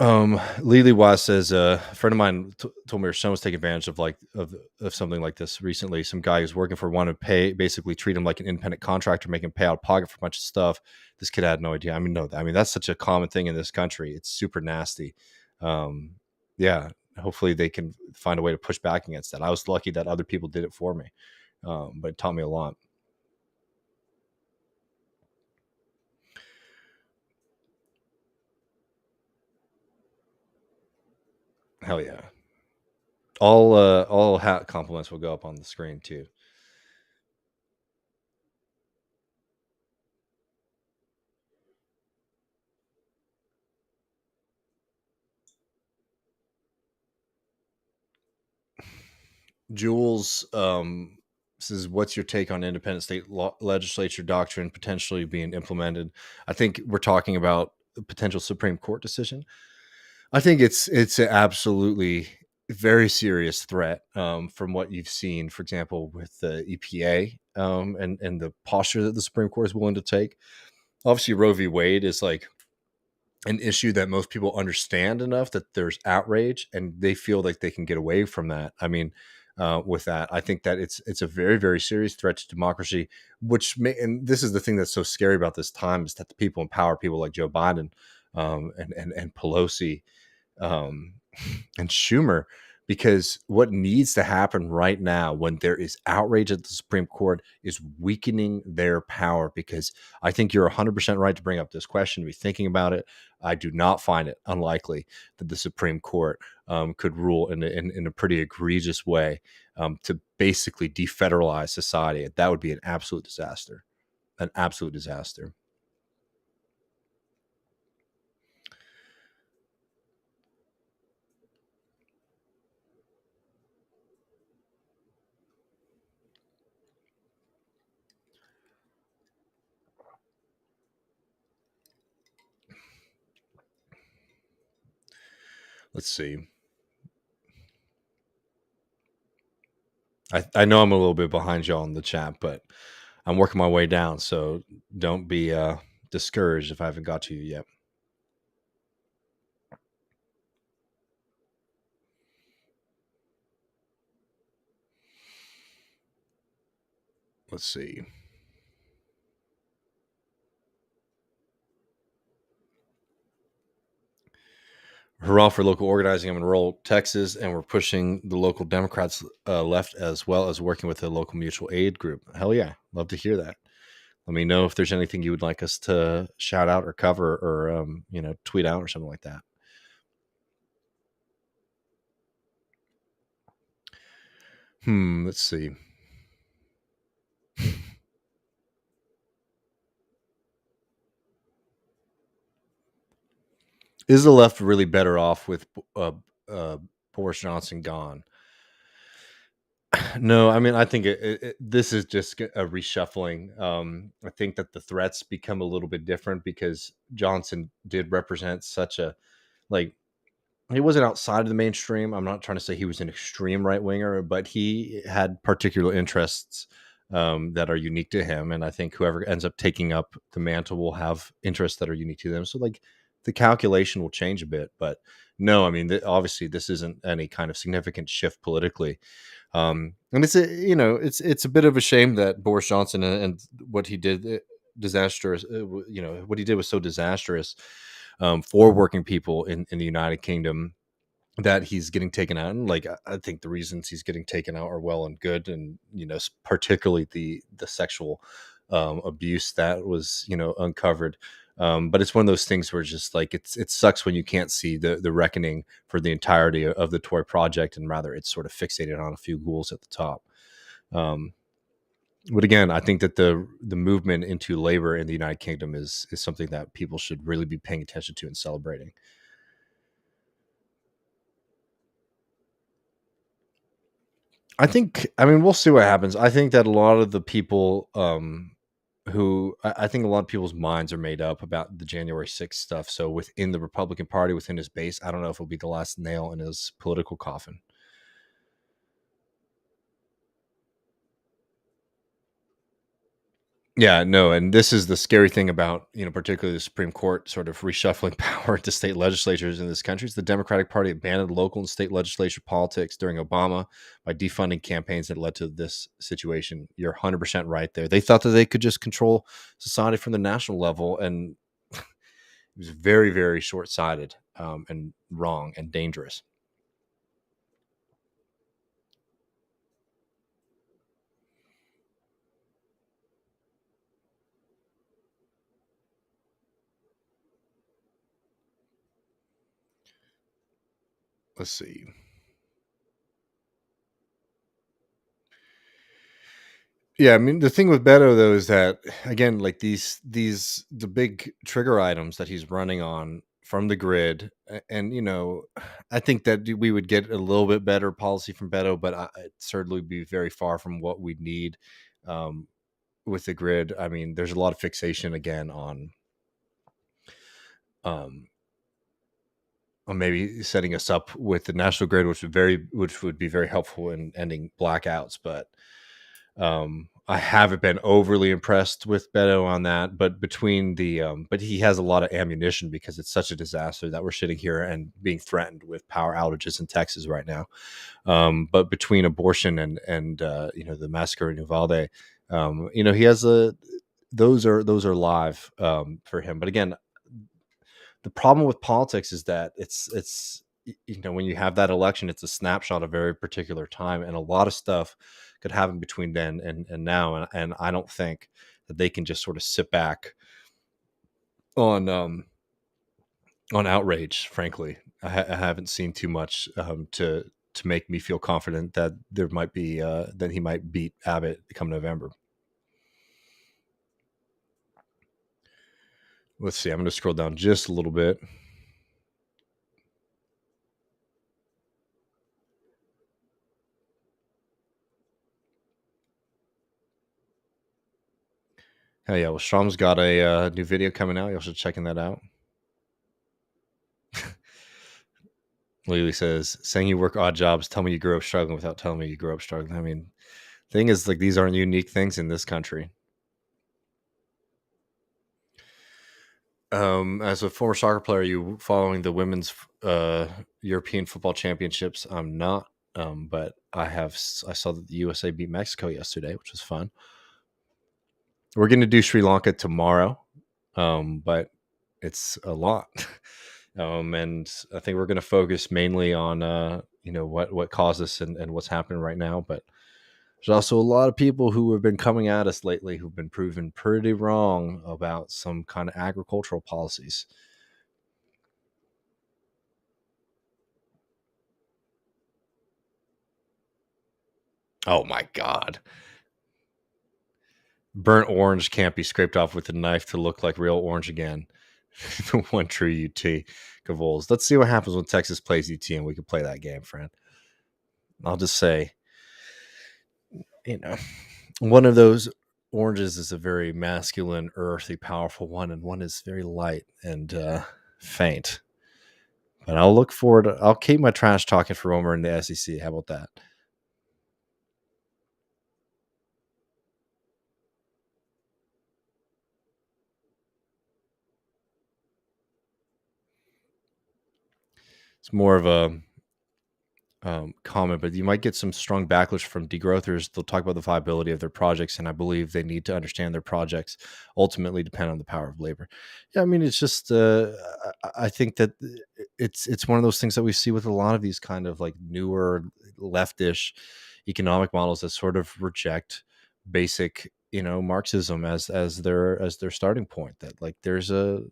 Lily Wise says, a friend of mine told me her son was taking advantage of of something like this recently. Some guy who's working for one to pay, basically treat him like an independent contractor, make him pay out of pocket for a bunch of stuff. This kid had no idea. I mean, no, I mean, that's such a common thing in this country. It's super nasty. Um, yeah, hopefully they can find a way to push back against that. I was lucky that other people did it for me, but it taught me a lot. Hell yeah. All hat compliments will go up on the screen too. Jules says, "What's your take on independent state legislature doctrine potentially being implemented?" I think we're talking about a potential Supreme Court decision. I think it's an absolutely very serious threat, from what you've seen, for example, with the EPA, and the posture that the Supreme Court is willing to take. Obviously, Roe v. Wade is like an issue that most people understand enough that there's outrage and they feel like they can get away from that. I mean, with that, I think that it's a very, very serious threat to democracy. And this is the thing that's so scary about this time, is that the people in power, people like Joe Biden, and Pelosi, um, and Schumer, because what needs to happen right now when there is outrage at the Supreme Court is weakening their power. Because I think you're 100% right to bring up this question, to be thinking about it. I do not find it unlikely that the Supreme Court could rule in a pretty egregious way, to basically defederalize society. That would be an absolute disaster. An absolute disaster. Let's see. I know I'm a little bit behind y'all in the chat, but I'm working my way down. So don't be discouraged if I haven't got to you yet. Let's see. Hurrah for local organizing. I'm in rural Texas, and we're pushing the local Democrats left, as well as working with a local mutual aid group. Hell yeah. Love to hear that. Let me know if there's anything you would like us to shout out or cover, or, tweet out or something like that. Let's see. Is the left really better off with Boris Johnson gone? No, I mean, I think this is just a reshuffling. I think that the threats become a little bit different, because Johnson did represent such a, like, he wasn't outside of the mainstream. I'm not trying to say he was an extreme right winger, but he had particular interests that are unique to him. And I think whoever ends up taking up the mantle will have interests that are unique to them. So, like, the calculation will change a bit. But no, I mean, obviously, this isn't any kind of significant shift politically. And it's a bit of a shame that Boris Johnson, and what he did, disastrous. What he did was so disastrous, for working people in the United Kingdom, that he's getting taken out. And, like, I think the reasons he's getting taken out are well and good, and particularly the sexual abuse that was, uncovered. But it's one of those things where just like it sucks when you can't see the reckoning for the entirety of the toy project, and rather it's sort of fixated on a few ghouls at the top. Um, but again, I think that the movement into labor in the United Kingdom is something that people should really be paying attention to and celebrating. I mean, we'll see what happens. I think that a lot of the people I think a lot of people's minds are made up about the January 6th stuff. So within the Republican Party, within his base, I don't know if it'll be the last nail in his political coffin. Yeah, no, and this is the scary thing about, particularly the Supreme Court sort of reshuffling power to state legislatures in this country. It's the Democratic Party abandoned local and state legislature politics during Obama by defunding campaigns that led to this situation. You're 100% right there. They thought that they could just control society from the national level, and it was very, very short-sighted, and wrong and dangerous. Let's see. Yeah, I mean, the thing with Beto though is that, again, like these the big trigger items that he's running on from the grid, and I think that we would get a little bit better policy from Beto, but it certainly be very far from what we need, um, with the grid. I mean, there's a lot of fixation again um, on maybe setting us up with the national grid, which would be very helpful in ending blackouts, but I haven't been overly impressed with Beto on that, but but he has a lot of ammunition because it's such a disaster that we're sitting here and being threatened with power outages in Texas right now. But between abortion and the massacre in Uvalde, he has those are live, for him. But again, the problem with politics is that when you have that election, it's a snapshot of a very particular time, and a lot of stuff could happen between then and now, and I don't think that they can just sort of sit back on outrage. Frankly, I haven't seen too much, to make me feel confident that there might be that he might beat Abbott come November. Let's see. I'm going to scroll down just a little bit. Oh yeah, well, Strom's got a new video coming out. You should checking that out. Lily says, saying you work odd jobs, tell me you grew up struggling without telling me you grew up struggling. I mean, thing is, like, these aren't unique things in this country. As a former soccer player, you following the women's European football championships? I'm not, but I saw that the USA beat Mexico yesterday, which was fun. We're going to do Sri Lanka tomorrow, but it's a lot. And I think we're going to focus mainly on what caused this and what's happening right now. But there's also a lot of people who have been coming at us lately who've been proven pretty wrong about some kind of agricultural policies. Oh my God. Burnt orange can't be scraped off with a knife to look like real orange again. The one true UT Cavols. Let's see what happens when Texas plays UT and we can play that game, friend. I'll just say, you know, one of those oranges is a very masculine, earthy, powerful one, and one is very light and faint. But I'll look forward. I'll keep my trash talking for Omer in the SEC. How about that? It's more of a comment, but you might get some strong backlash from degrowthers. They'll talk about the viability of their projects, and I believe they need to understand their projects ultimately depend on the power of labor. Yeah, I mean, it's just I think that it's one of those things that we see with a lot of these kind of like newer leftish economic models that sort of reject basic Marxism as their starting point. That like there's a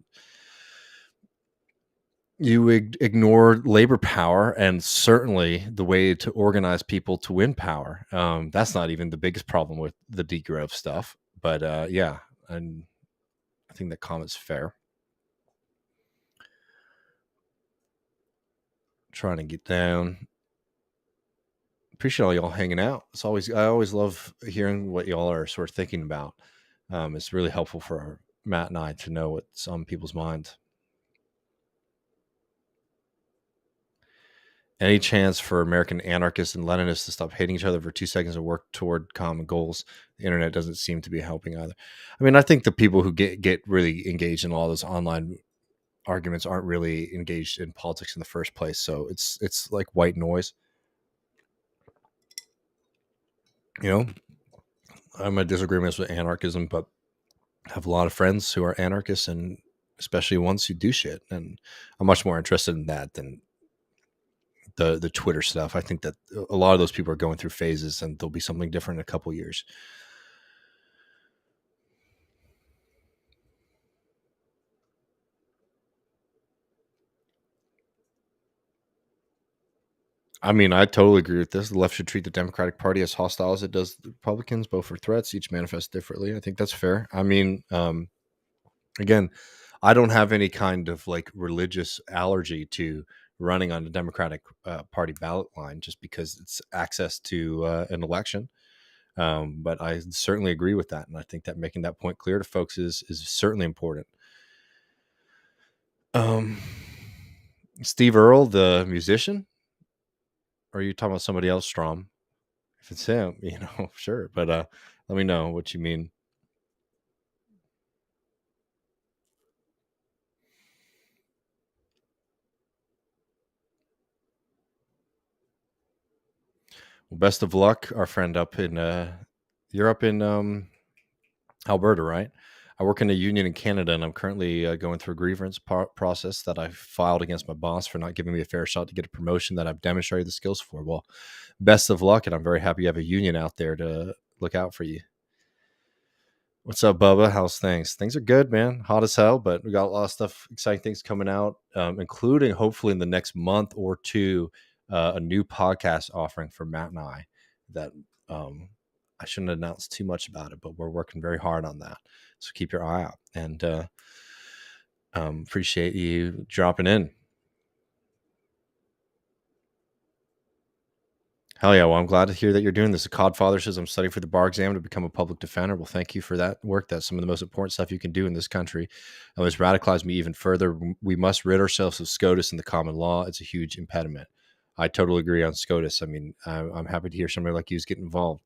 you ignore labor power, and certainly the way to organize people to win power. That's not even the biggest problem with the degrowth stuff, but yeah, and I think that comment's fair. Trying to get down. Appreciate all y'all hanging out. I always love hearing what y'all are sort of thinking about. It's really helpful for Matt and I to know what's on people's minds. Any chance for American anarchists and Leninists to stop hating each other for 2 seconds and work toward common goals? The internet doesn't seem to be helping either. I mean, I think the people who get really engaged in all those online arguments aren't really engaged in politics in the first place. So it's like white noise. You know, I have my disagreements with anarchism, but I have a lot of friends who are anarchists, and especially ones who do shit. And I'm much more interested in that than the Twitter stuff. I think that a lot of those people are going through phases, and there'll be something different in a couple years. I mean, I totally agree with this. The left should treat the Democratic Party as hostile as it does the Republicans, both for threats. Each manifest differently. I think that's fair. I mean, again, I don't have any kind of like religious allergy to running on the Democratic Party ballot line just because it's access to an election. But I certainly agree with that, and I think that making that point clear to folks is certainly important. Um, Steve Earle, the musician, or are you talking about somebody else, Strom? If it's him, sure. But let me know what you mean. Well, best of luck, our friend up in you're up in Alberta, right? I work in a union in Canada, and I'm currently going through a grievance process that I filed against my boss for not giving me a fair shot to get a promotion that I've demonstrated the skills for. Well, best of luck, and I'm very happy you have a union out there to look out for you. What's up, Bubba? How's things? Things are good, man. Hot as hell, but we got a lot of stuff, exciting things coming out, including hopefully in the next month or two, a new podcast offering for Matt and I that I shouldn't announce too much about it, but we're working very hard on that. So keep your eye out, and appreciate you dropping in. Hell yeah. Well, I'm glad to hear that you're doing this. The Codfather says, I'm studying for the bar exam to become a public defender. Well, thank you for that work. That's some of the most important stuff you can do in this country. And it's radicalized me even further. We must rid ourselves of SCOTUS and the common law. It's a huge impediment. I totally agree on SCOTUS. I mean, I'm happy to hear somebody like you is getting involved.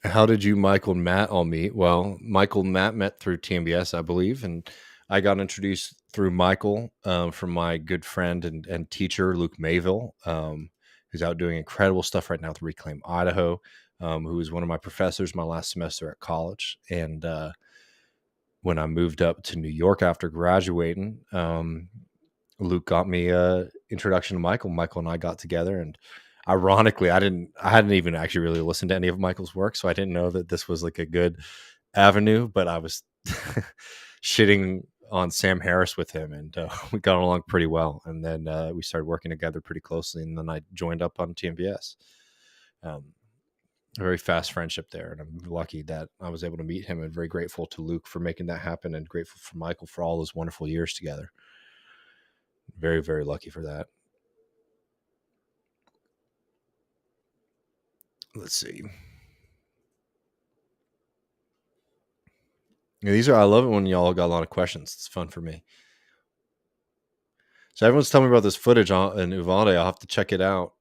How did you, Michael and Matt, all meet? Well, Michael and Matt met through TMBS, I believe, and I got introduced through Michael from my good friend and teacher Luke Mayville, who's out doing incredible stuff right now with Reclaim Idaho, who was one of my professors my last semester at college. And when I moved up to New York after graduating, Luke got me a introduction to Michael. Michael and I got together, and ironically, I hadn't even actually really listened to any of Michael's work, so I didn't know that this was like a good avenue. But I was shitting on Sam Harris with him, and we got along pretty well. And then we started working together pretty closely, and then I joined up on TMBS. A very fast friendship there, and I'm lucky that I was able to meet him, and very grateful to Luke for making that happen, and grateful for Michael for all those wonderful years together. Very, very lucky for that. Let's see. Yeah, I love it when y'all got a lot of questions. It's fun for me. So everyone's telling me about this footage in Uvalde. I'll have to check it out.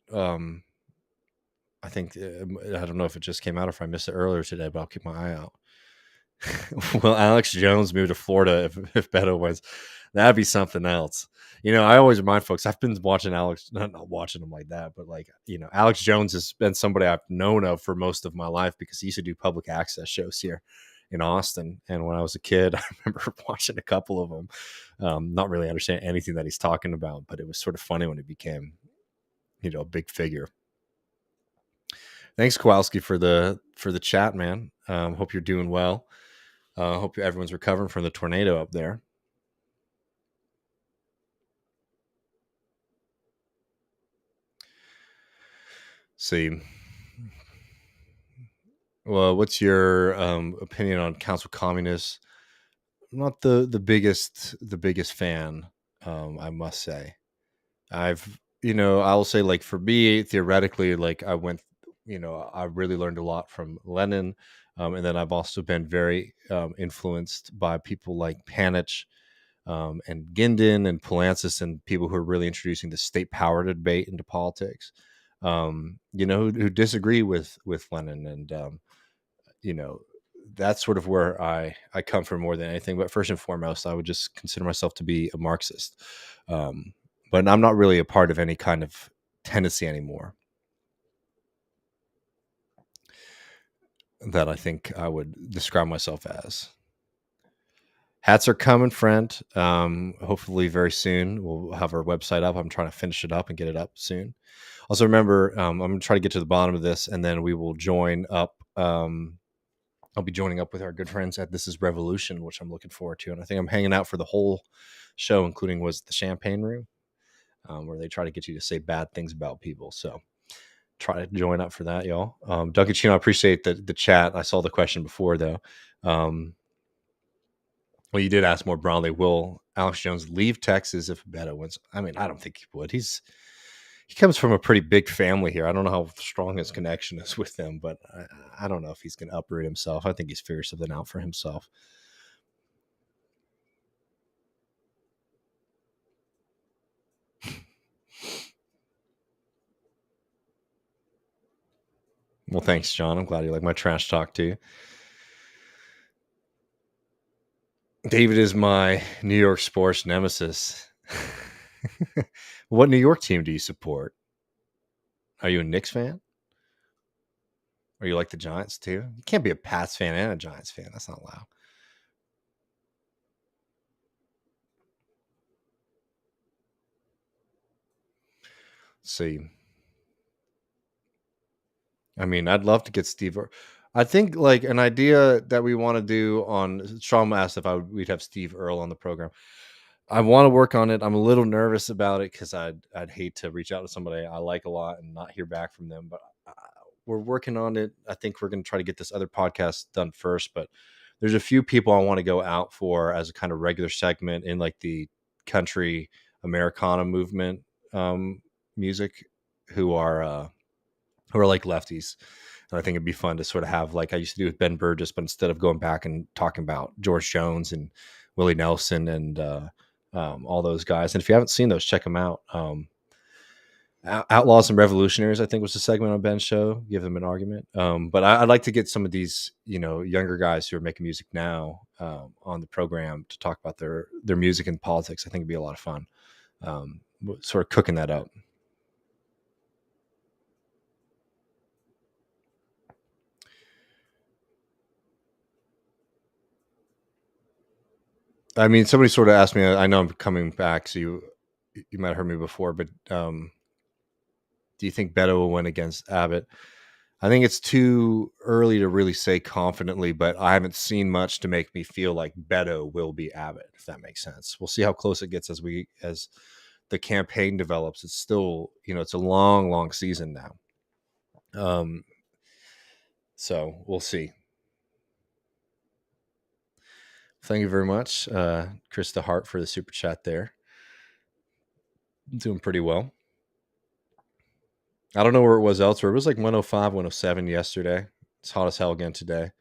I think, I don't know if it just came out or if I missed it earlier today, but I'll keep my eye out. Will Alex Jones move to Florida if Beto wins? That'd be something else. I always remind folks, I've been watching Alex, not watching him like that, but like, Alex Jones has been somebody I've known of for most of my life because he used to do public access shows here. in Austin. And when I was a kid, I remember watching a couple of them, not really understanding anything that he's talking about, but it was sort of funny when it became, a big figure. Thanks, Kowalski, for the chat, man. Hope you're doing well. Hope everyone's recovering from the tornado up there. See, well, what's your opinion on council communists? I'm not the biggest fan. I must say, I'll say, like, for me, theoretically, like, I really learned a lot from Lenin, and then I've also been very influenced by people like Panich, and Gindin and Polancis, and people who are really introducing the state power debate into politics. Who disagree with Lenin, and you know, that's sort of where I come from more than anything. But first and foremost, I would just consider myself to be a Marxist. Um, but I'm not really a part of any kind of tendency anymore that I think I would describe myself as. Hats are coming, friend. Hopefully very soon. We'll have our website up. I'm trying to finish it up and get it up soon. Also, remember, I'm going to try to get to the bottom of this, and then we will join up. I'll be joining up with our good friends at This Is Revolution, which I'm looking forward to. And I think I'm hanging out for the whole show, including was the champagne room, where they try to get you to say bad things about people. So try to join up for that, y'all. Duncan Chino, I appreciate the chat. I saw the question before, though. Well, you did ask more broadly, will Alex Jones leave Texas if Beto wins? I mean, I don't think he would. He comes from a pretty big family here. I don't know how strong his connection is with them, but I don't know if he's going to uproot himself. I think he's figured something out for himself. Well, thanks, John. I'm glad you like my trash talk too. David is my New York sports nemesis. What New York team do you support? Are you a Knicks fan? Or you like the Giants too? You can't be a Pats fan and a Giants fan. That's not allowed. Let's see. I mean, I'd love to get Steve. I think, like, an idea that we want to do on Sean asked if we'd have Steve Earle on the program. I want to work on it. I'm a little nervous about it because I'd hate to reach out to somebody I like a lot and not hear back from them. But we're working on it. I think we're going to try to get this other podcast done first. But there's a few people I want to go out for as a kind of regular segment in, like, the country Americana movement music, who are like lefties. And I think it'd be fun to sort of have, like I used to do with Ben Burgess, but instead of going back and talking about George Jones and Willie Nelson and all those guys. And if you haven't seen those, check them out. Outlaws and Revolutionaries, I think, was the segment on Ben's show. Give them an argument. But I'd like to get some of these, younger guys who are making music now on the program to talk about their music and politics. I think it'd be a lot of fun. Sort of cooking that up. I mean, somebody sort of asked me. I know I'm coming back, so you might have heard me before, but do you think Beto will win against Abbott? I think it's too early to really say confidently, but I haven't seen much to make me feel like Beto will be Abbott, if that makes sense. We'll see how close it gets as the campaign develops. It's still, it's a long, long season now. So we'll see. Thank you very much, Krista Hart, for the super chat there. Doing pretty well. I don't know where it was elsewhere. It was like 105, 107 yesterday. It's hot as hell again today.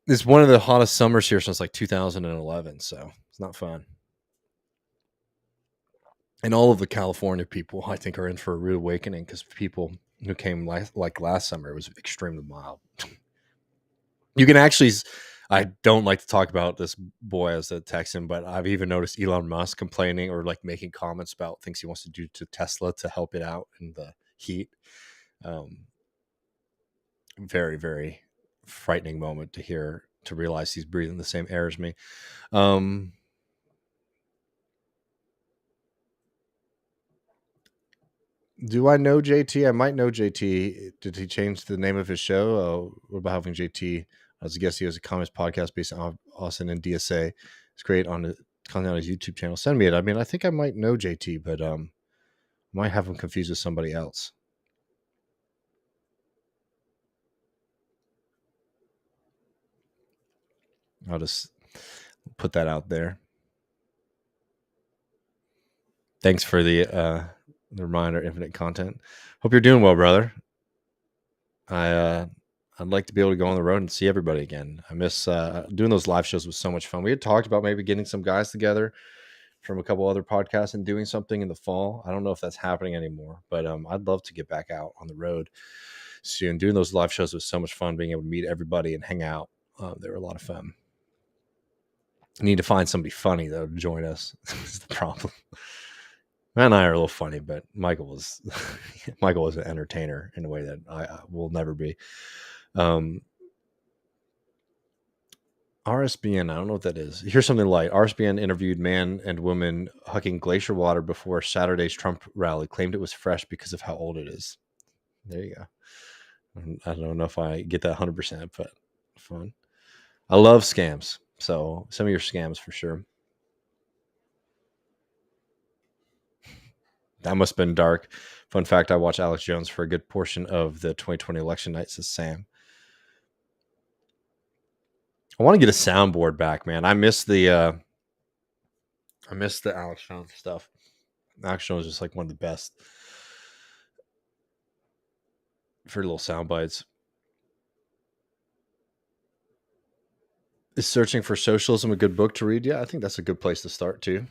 It's one of the hottest summers here since like 2011, so it's not fun. And all of the California people, I think, are in for a rude awakening because people who came last summer, it was extremely mild. You can actually, I don't like to talk about this boy as a Texan, but I've even noticed Elon Musk complaining or like making comments about things he wants to do to Tesla to help it out in the heat. Very, very frightening moment to realize he's breathing the same air as me. Um, do I know JT? I might know JT. Did he change the name of his show? What about having JT? I was a guest. He has a communist podcast based in Austin and DSA. It's great on the content on his YouTube channel. Send me it. I mean, I think I might know JT, but might have him confused with somebody else. I'll just put that out there. Thanks for the reminder, Infinite Content. Hope you're doing well, brother. I'd like to be able to go on the road and see everybody again. I miss doing those live shows. Was so much fun. We had talked about maybe getting some guys together from a couple other podcasts and doing something in the fall. I don't know if that's happening anymore, but I'd love to get back out on the road soon. Doing those live shows was so much fun. Being able to meet everybody and hang out. They were a lot of fun. I need to find somebody funny though to join us. Is the problem. Matt and I are a little funny, but Michael was an entertainer in a way that I will never be. RSBN, I don't know what that is. Here's something light. RSBN interviewed man and woman hucking glacier water before Saturday's Trump rally, claimed it was fresh because of how old it is. There you go. I don't know if I get that 100%, but fun. I love scams. So some of your scams for sure. That must have been dark. Fun fact, I watched Alex Jones for a good portion of the 2020 election night, says Sam. I want to get a soundboard back, man. I miss the Alex Jones stuff. Alex Jones is just like one of the best for little sound bites. Is Searching for Socialism a good book to read? Yeah, I think that's a good place to start too.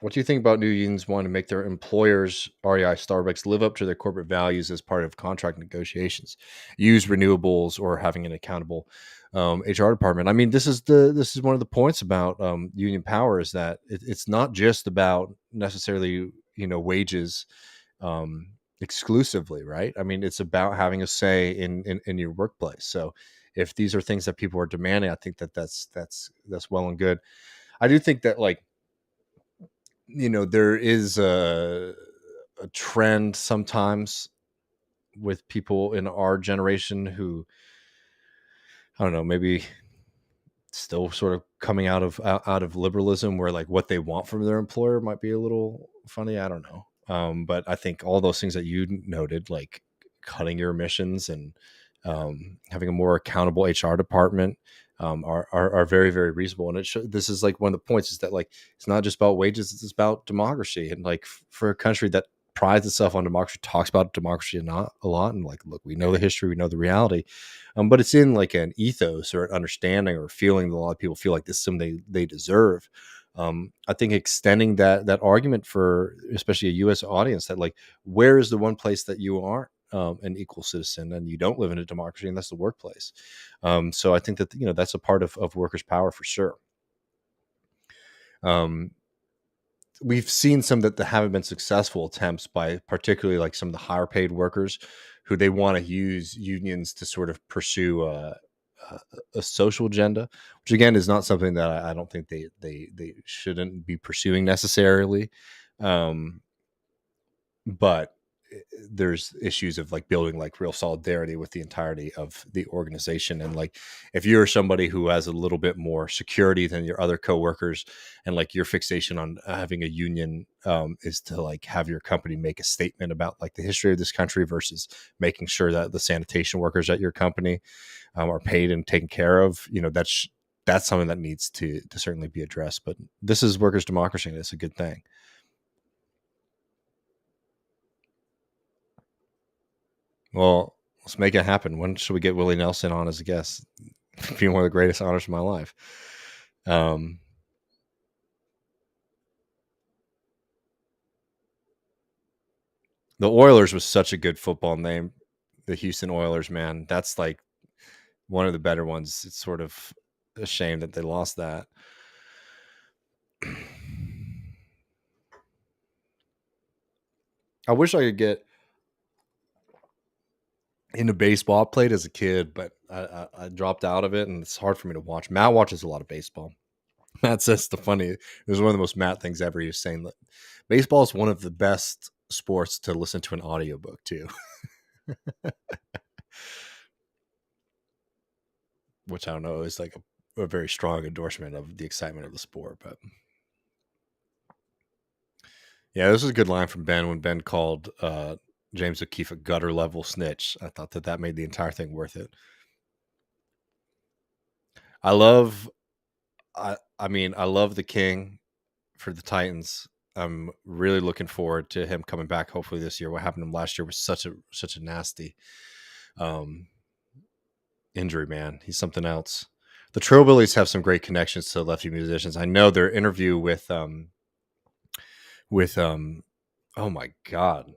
What do you think about new unions wanting to make their employers, REI, Starbucks, live up to their corporate values as part of contract negotiations, use renewables, or having an accountable HR department? I mean, this is one of the points about union power is that it's not just about necessarily wages exclusively, right? I mean, it's about having a say in your workplace. So if these are things that people are demanding, I think that's well and good. I do think that there is a trend sometimes with people in our generation who, I don't know, maybe still sort of coming out of liberalism, where like what they want from their employer might be a little funny. I don't know. But I think all those things that you noted, like cutting your emissions and having a more accountable HR department, are very, very reasonable. And this is like one of the points is that like it's not just about wages; it's about democracy. And like for a country that prides itself on democracy, talks about democracy not a lot, and like, look, we know the history, we know the reality, but it's in like an ethos or an understanding or feeling that a lot of people feel like this is something they deserve. I think extending that argument for especially a U.S. audience, that like, where is the one place that you aren't an equal citizen and you don't live in a democracy, and that's the workplace. So I think that that's a part of workers' power for sure. We've seen some that haven't been successful attempts by particularly like some of the higher paid workers who they want to use unions to sort of pursue a social agenda, which again is not something that I don't think they shouldn't be pursuing necessarily. But there's issues of like building like real solidarity with the entirety of the organization. And like, if you're somebody who has a little bit more security than your other coworkers, and like your fixation on having a union is to like have your company make a statement about like the history of this country versus making sure that the sanitation workers at your company are paid and taken care of, that's something that needs to certainly be addressed. But this is workers' democracy, and it's a good thing. Well, let's make it happen. When should we get Willie Nelson on as a guest? Being one of the greatest honors of my life. The Oilers was such a good football name. The Houston Oilers, man. That's like one of the better ones. It's sort of a shame that they lost that. I wish I could get into baseball. I played as a kid, but I dropped out of it, and it's hard for me to watch. Matt watches a lot of baseball. Matt says the funny. It was one of the most Matt things ever. He was saying that baseball is one of the best sports to listen to an audiobook too, which I don't know is like a very strong endorsement of the excitement of the sport. But yeah, this was a good line from Ben when Ben called James O'Keefe a gutter level snitch. I thought that made the entire thing worth it. I love, I mean, I love the King for the Titans. I'm really looking forward to him coming back. Hopefully this year. What happened to him last year was such a nasty um, injury. Man, he's something else. The Trillbillies have some great connections to lefty musicians. I know their interview with oh my god,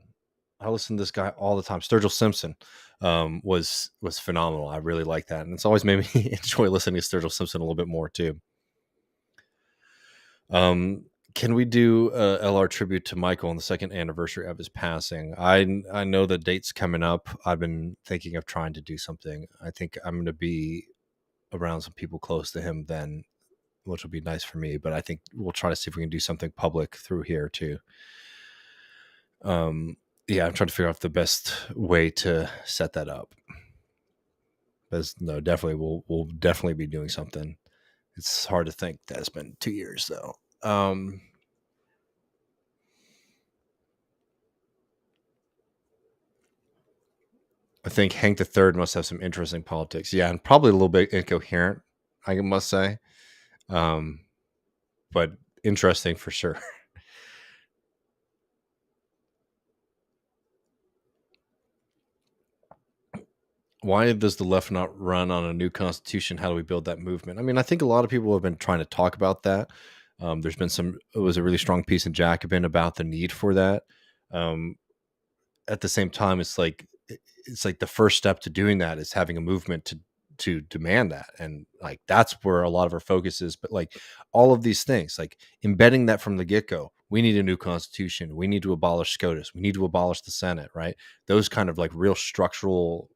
I listen to this guy all the time. Sturgill Simpson was phenomenal. I really like that, and it's always made me enjoy listening to Sturgill Simpson a little bit more too. Um, can we do a LR tribute to Michael on the second anniversary of his passing? I know the date's coming up. I've been thinking of trying to do something. I think I'm going to be around some people close to him then, which will be nice for me. But I think we'll try to see if we can do something public through here too. Yeah, I'm trying to figure out the best way to set that up. But no, definitely we'll definitely be doing something. It's hard to think that it's been 2 years though. I think Hank the Third must have some interesting politics. Yeah, and probably a little bit incoherent, I must say. Um, but interesting for sure. Why does the left not run on a new constitution? How do we build that movement? I mean, I think a lot of people have been trying to talk about that. There's been it was a really strong piece in Jacobin about the need for that. Um, at the same time, it's like the first step to doing that is having a movement to demand that, and like that's where a lot of our focus is. But like all of these things, like embedding that from the get-go, we need a new constitution, we need to abolish SCOTUS, we need to abolish the Senate, right? Those kind of like real structural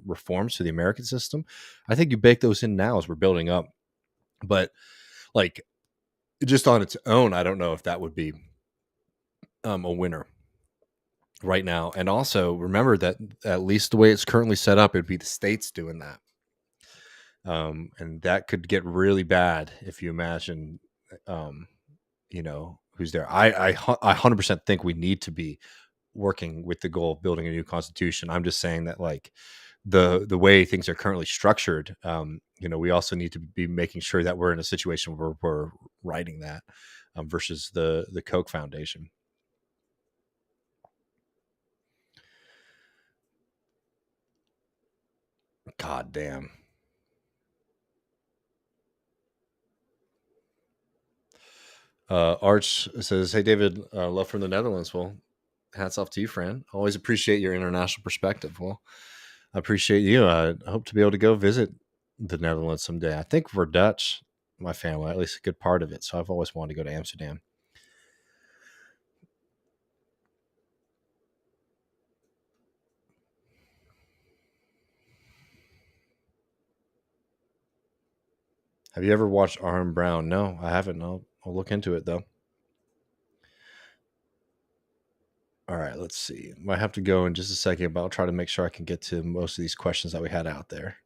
reforms to the American system, I think you bake those in now as we're building up. But like just on its own, I don't know if that would be a winner right now. And also remember that at least the way it's currently set up, it'd be the states doing that. And that could get really bad if you imagine, um, who's there. I 100% think we need to be working with the goal of building a new constitution. I'm just saying that like the way things are currently structured, we also need to be making sure that we're in a situation where we're writing that versus the Koch Foundation. God damn. Arch says, "Hey David, love from the Netherlands." Well, hats off to you, friend. Always appreciate your international perspective. Well, I appreciate you. I hope to be able to go visit the Netherlands someday. I think we're Dutch, my family, at least a good part of it. So I've always wanted to go to Amsterdam. Have you ever watched Arm Brown? No, I haven't. I'll look into it though. All right, let's see. Might have to go in just a second, but I'll try to make sure I can get to most of these questions that we had out there.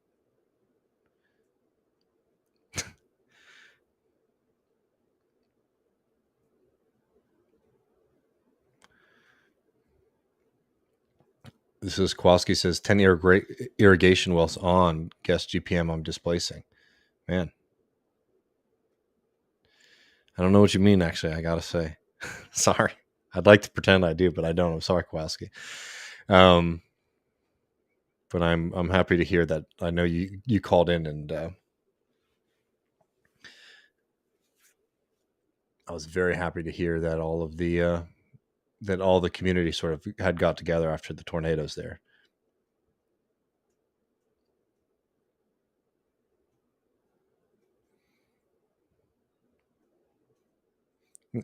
This is Kowalski says 10 irrigation wells on guess GPM I'm displacing. Man, I don't know what you mean, actually. I got to say. Sorry. I'd like to pretend I do, but I don't. I'm sorry, Kowalski. Um, but I'm happy to hear that. I know you called in, and I was very happy to hear that all the community sort of had got together after the tornadoes there.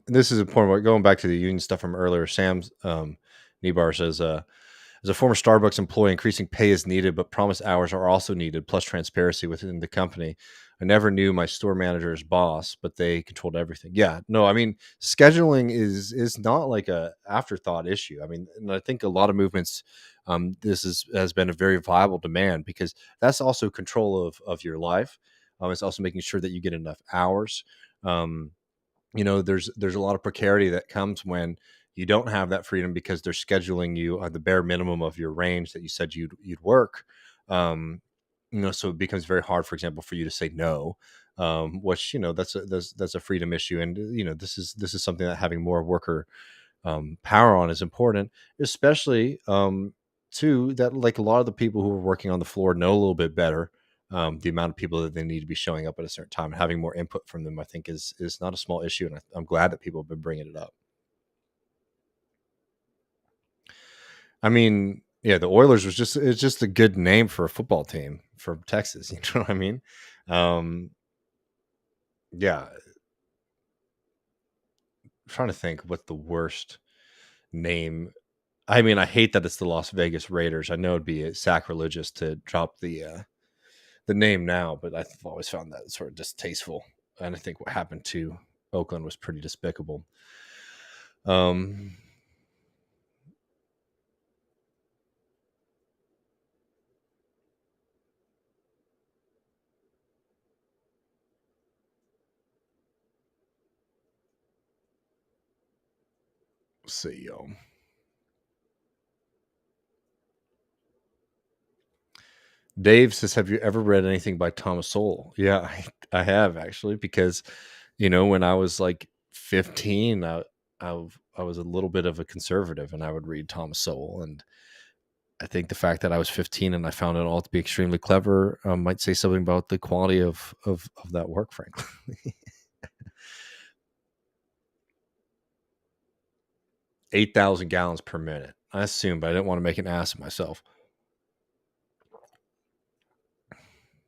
This is important. Going back to the union stuff from earlier, Sam's Nebar says, as a former Starbucks employee, increasing pay is needed, but promised hours are also needed, plus transparency within the company. I never knew my store manager's boss, but they controlled everything. Yeah, no, I mean, scheduling is not like a afterthought issue. I mean, and I think a lot of movements, this has been a very viable demand because that's also control of your life. It's also making sure that you get enough hours. Um, there's a lot of precarity that comes when you don't have that freedom because they're scheduling you at the bare minimum of your range that you said you'd work. um so it becomes very hard, for example, for you to say no, which that's a freedom issue. And this is something that having more worker power on is important, especially too, that like a lot of the people who are working on the floor know a little bit better the amount of people that they need to be showing up at a certain time. And having more input from them, I think, is not a small issue, and I'm glad that people have been bringing it up. I mean, yeah, the Oilers it's just a good name for a football team from Texas. You know what I mean? Um, yeah, I'm trying to think what the worst name. I mean, I hate that it's the Las Vegas Raiders. I know it'd be sacrilegious to drop the name now, but I've always found that sort of distasteful. And I think what happened to Oakland was pretty despicable. Um, let's see, Dave says, "Have you ever read anything by Thomas Sowell?" Yeah, I have actually, because when I was like 15, I was a little bit of a conservative, and I would read Thomas Sowell. And I think the fact that I was 15 and I found it all to be extremely clever might say something about the quality of that work, frankly. 8,000 gallons per minute. I assumed, but I didn't want to make an ass of myself.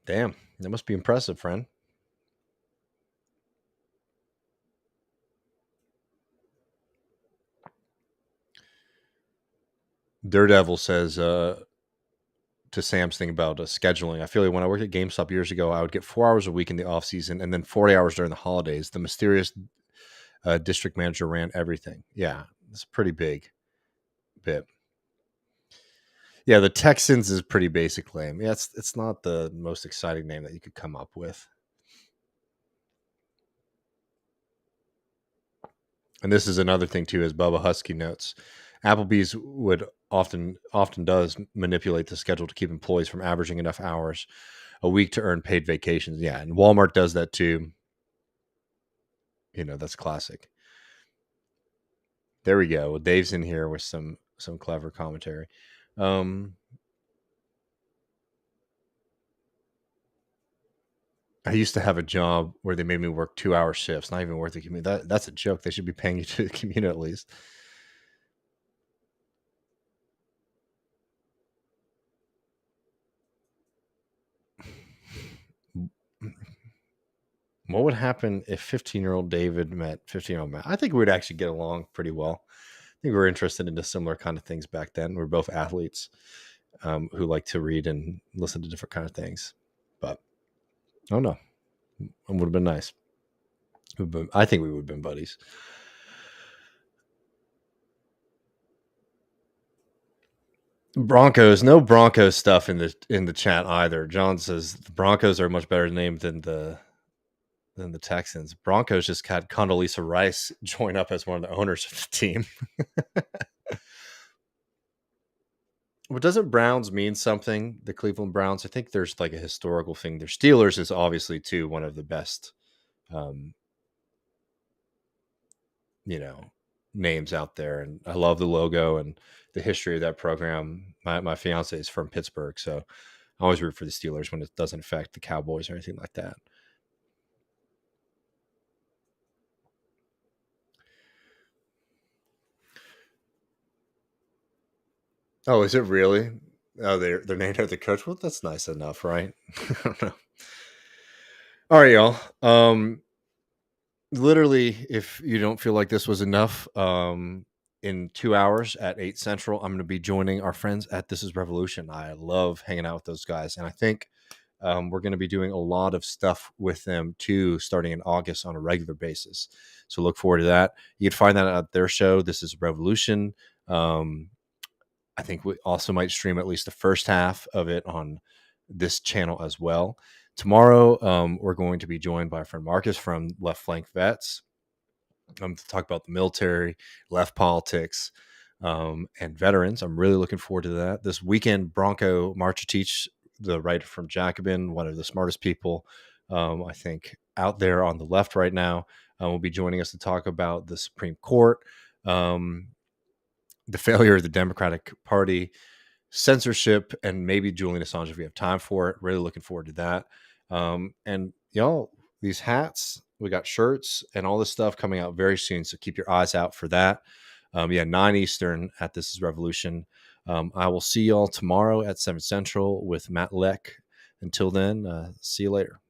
Damn, that must be impressive, friend. Daredevil says to Sam's thing about scheduling. I feel like when I worked at GameStop years ago, I would get 4 hours a week in the off season and then 40 hours during the holidays. The mysterious district manager ran everything. Yeah, it's a pretty big bit. Yeah, the Texans is pretty basic name. Yeah, it's not the most exciting name that you could come up with. And this is another thing too, as Bubba Husky notes. Applebee's would often does manipulate the schedule to keep employees from averaging enough hours a week to earn paid vacations. Yeah, and Walmart does that too. That's classic. There we go. Well, Dave's in here with some clever commentary. Um, I used to have a job where they made me work 2-hour shifts. Not even worth the commute. That's a joke. They should be paying you to commute at least. What would happen if 15-year-old David met 15-year-old Matt? I think we'd actually get along pretty well. I think we were interested in similar kind of things back then. We are both athletes who like to read and listen to different kind of things. But oh no, it would have been nice. I think we would have been buddies. Broncos, no Broncos stuff in the chat either. John says the Broncos are a much better name than the Texans. Broncos just had Condoleezza Rice join up as one of the owners of the team. Well, doesn't Browns mean something? The Cleveland Browns. I think there's like a historical thing. Their Steelers is obviously too one of the best, um, you know, names out there, and I love the logo and the history of that program. My fiance is from Pittsburgh, so I always root for the Steelers when it doesn't affect the Cowboys or anything like that. Oh, is it really? Oh, they're named after the coach. Well, that's nice enough, right? I don't know. All right, y'all. literally, if you don't feel like this was enough, in 2 hours at 8 Central, I'm gonna be joining our friends at This Is Revolution. I love hanging out with those guys, and I think, we're gonna be doing a lot of stuff with them too, starting in August on a regular basis. So look forward to that. You can find that at their show, This Is Revolution. Um, I think we also might stream at least the first half of it on this channel as well. Tomorrow, we're going to be joined by our friend Marcus from Left Flank Vets to talk about the military, left politics, and veterans. I'm really looking forward to that. This weekend, Bronco Marchitich, the writer from Jacobin, one of the smartest people, I think, out there on the left right now, will be joining us to talk about the Supreme Court, um, the failure of the Democratic Party, censorship, and maybe Julian Assange if we have time for it. Really looking forward to that. And y'all, these hats, we got shirts and all this stuff coming out very soon. So keep your eyes out for that. Yeah, 9 Eastern at This Is Revolution. I will see y'all tomorrow at 7 Central with Matt Leck. Until then, see you later.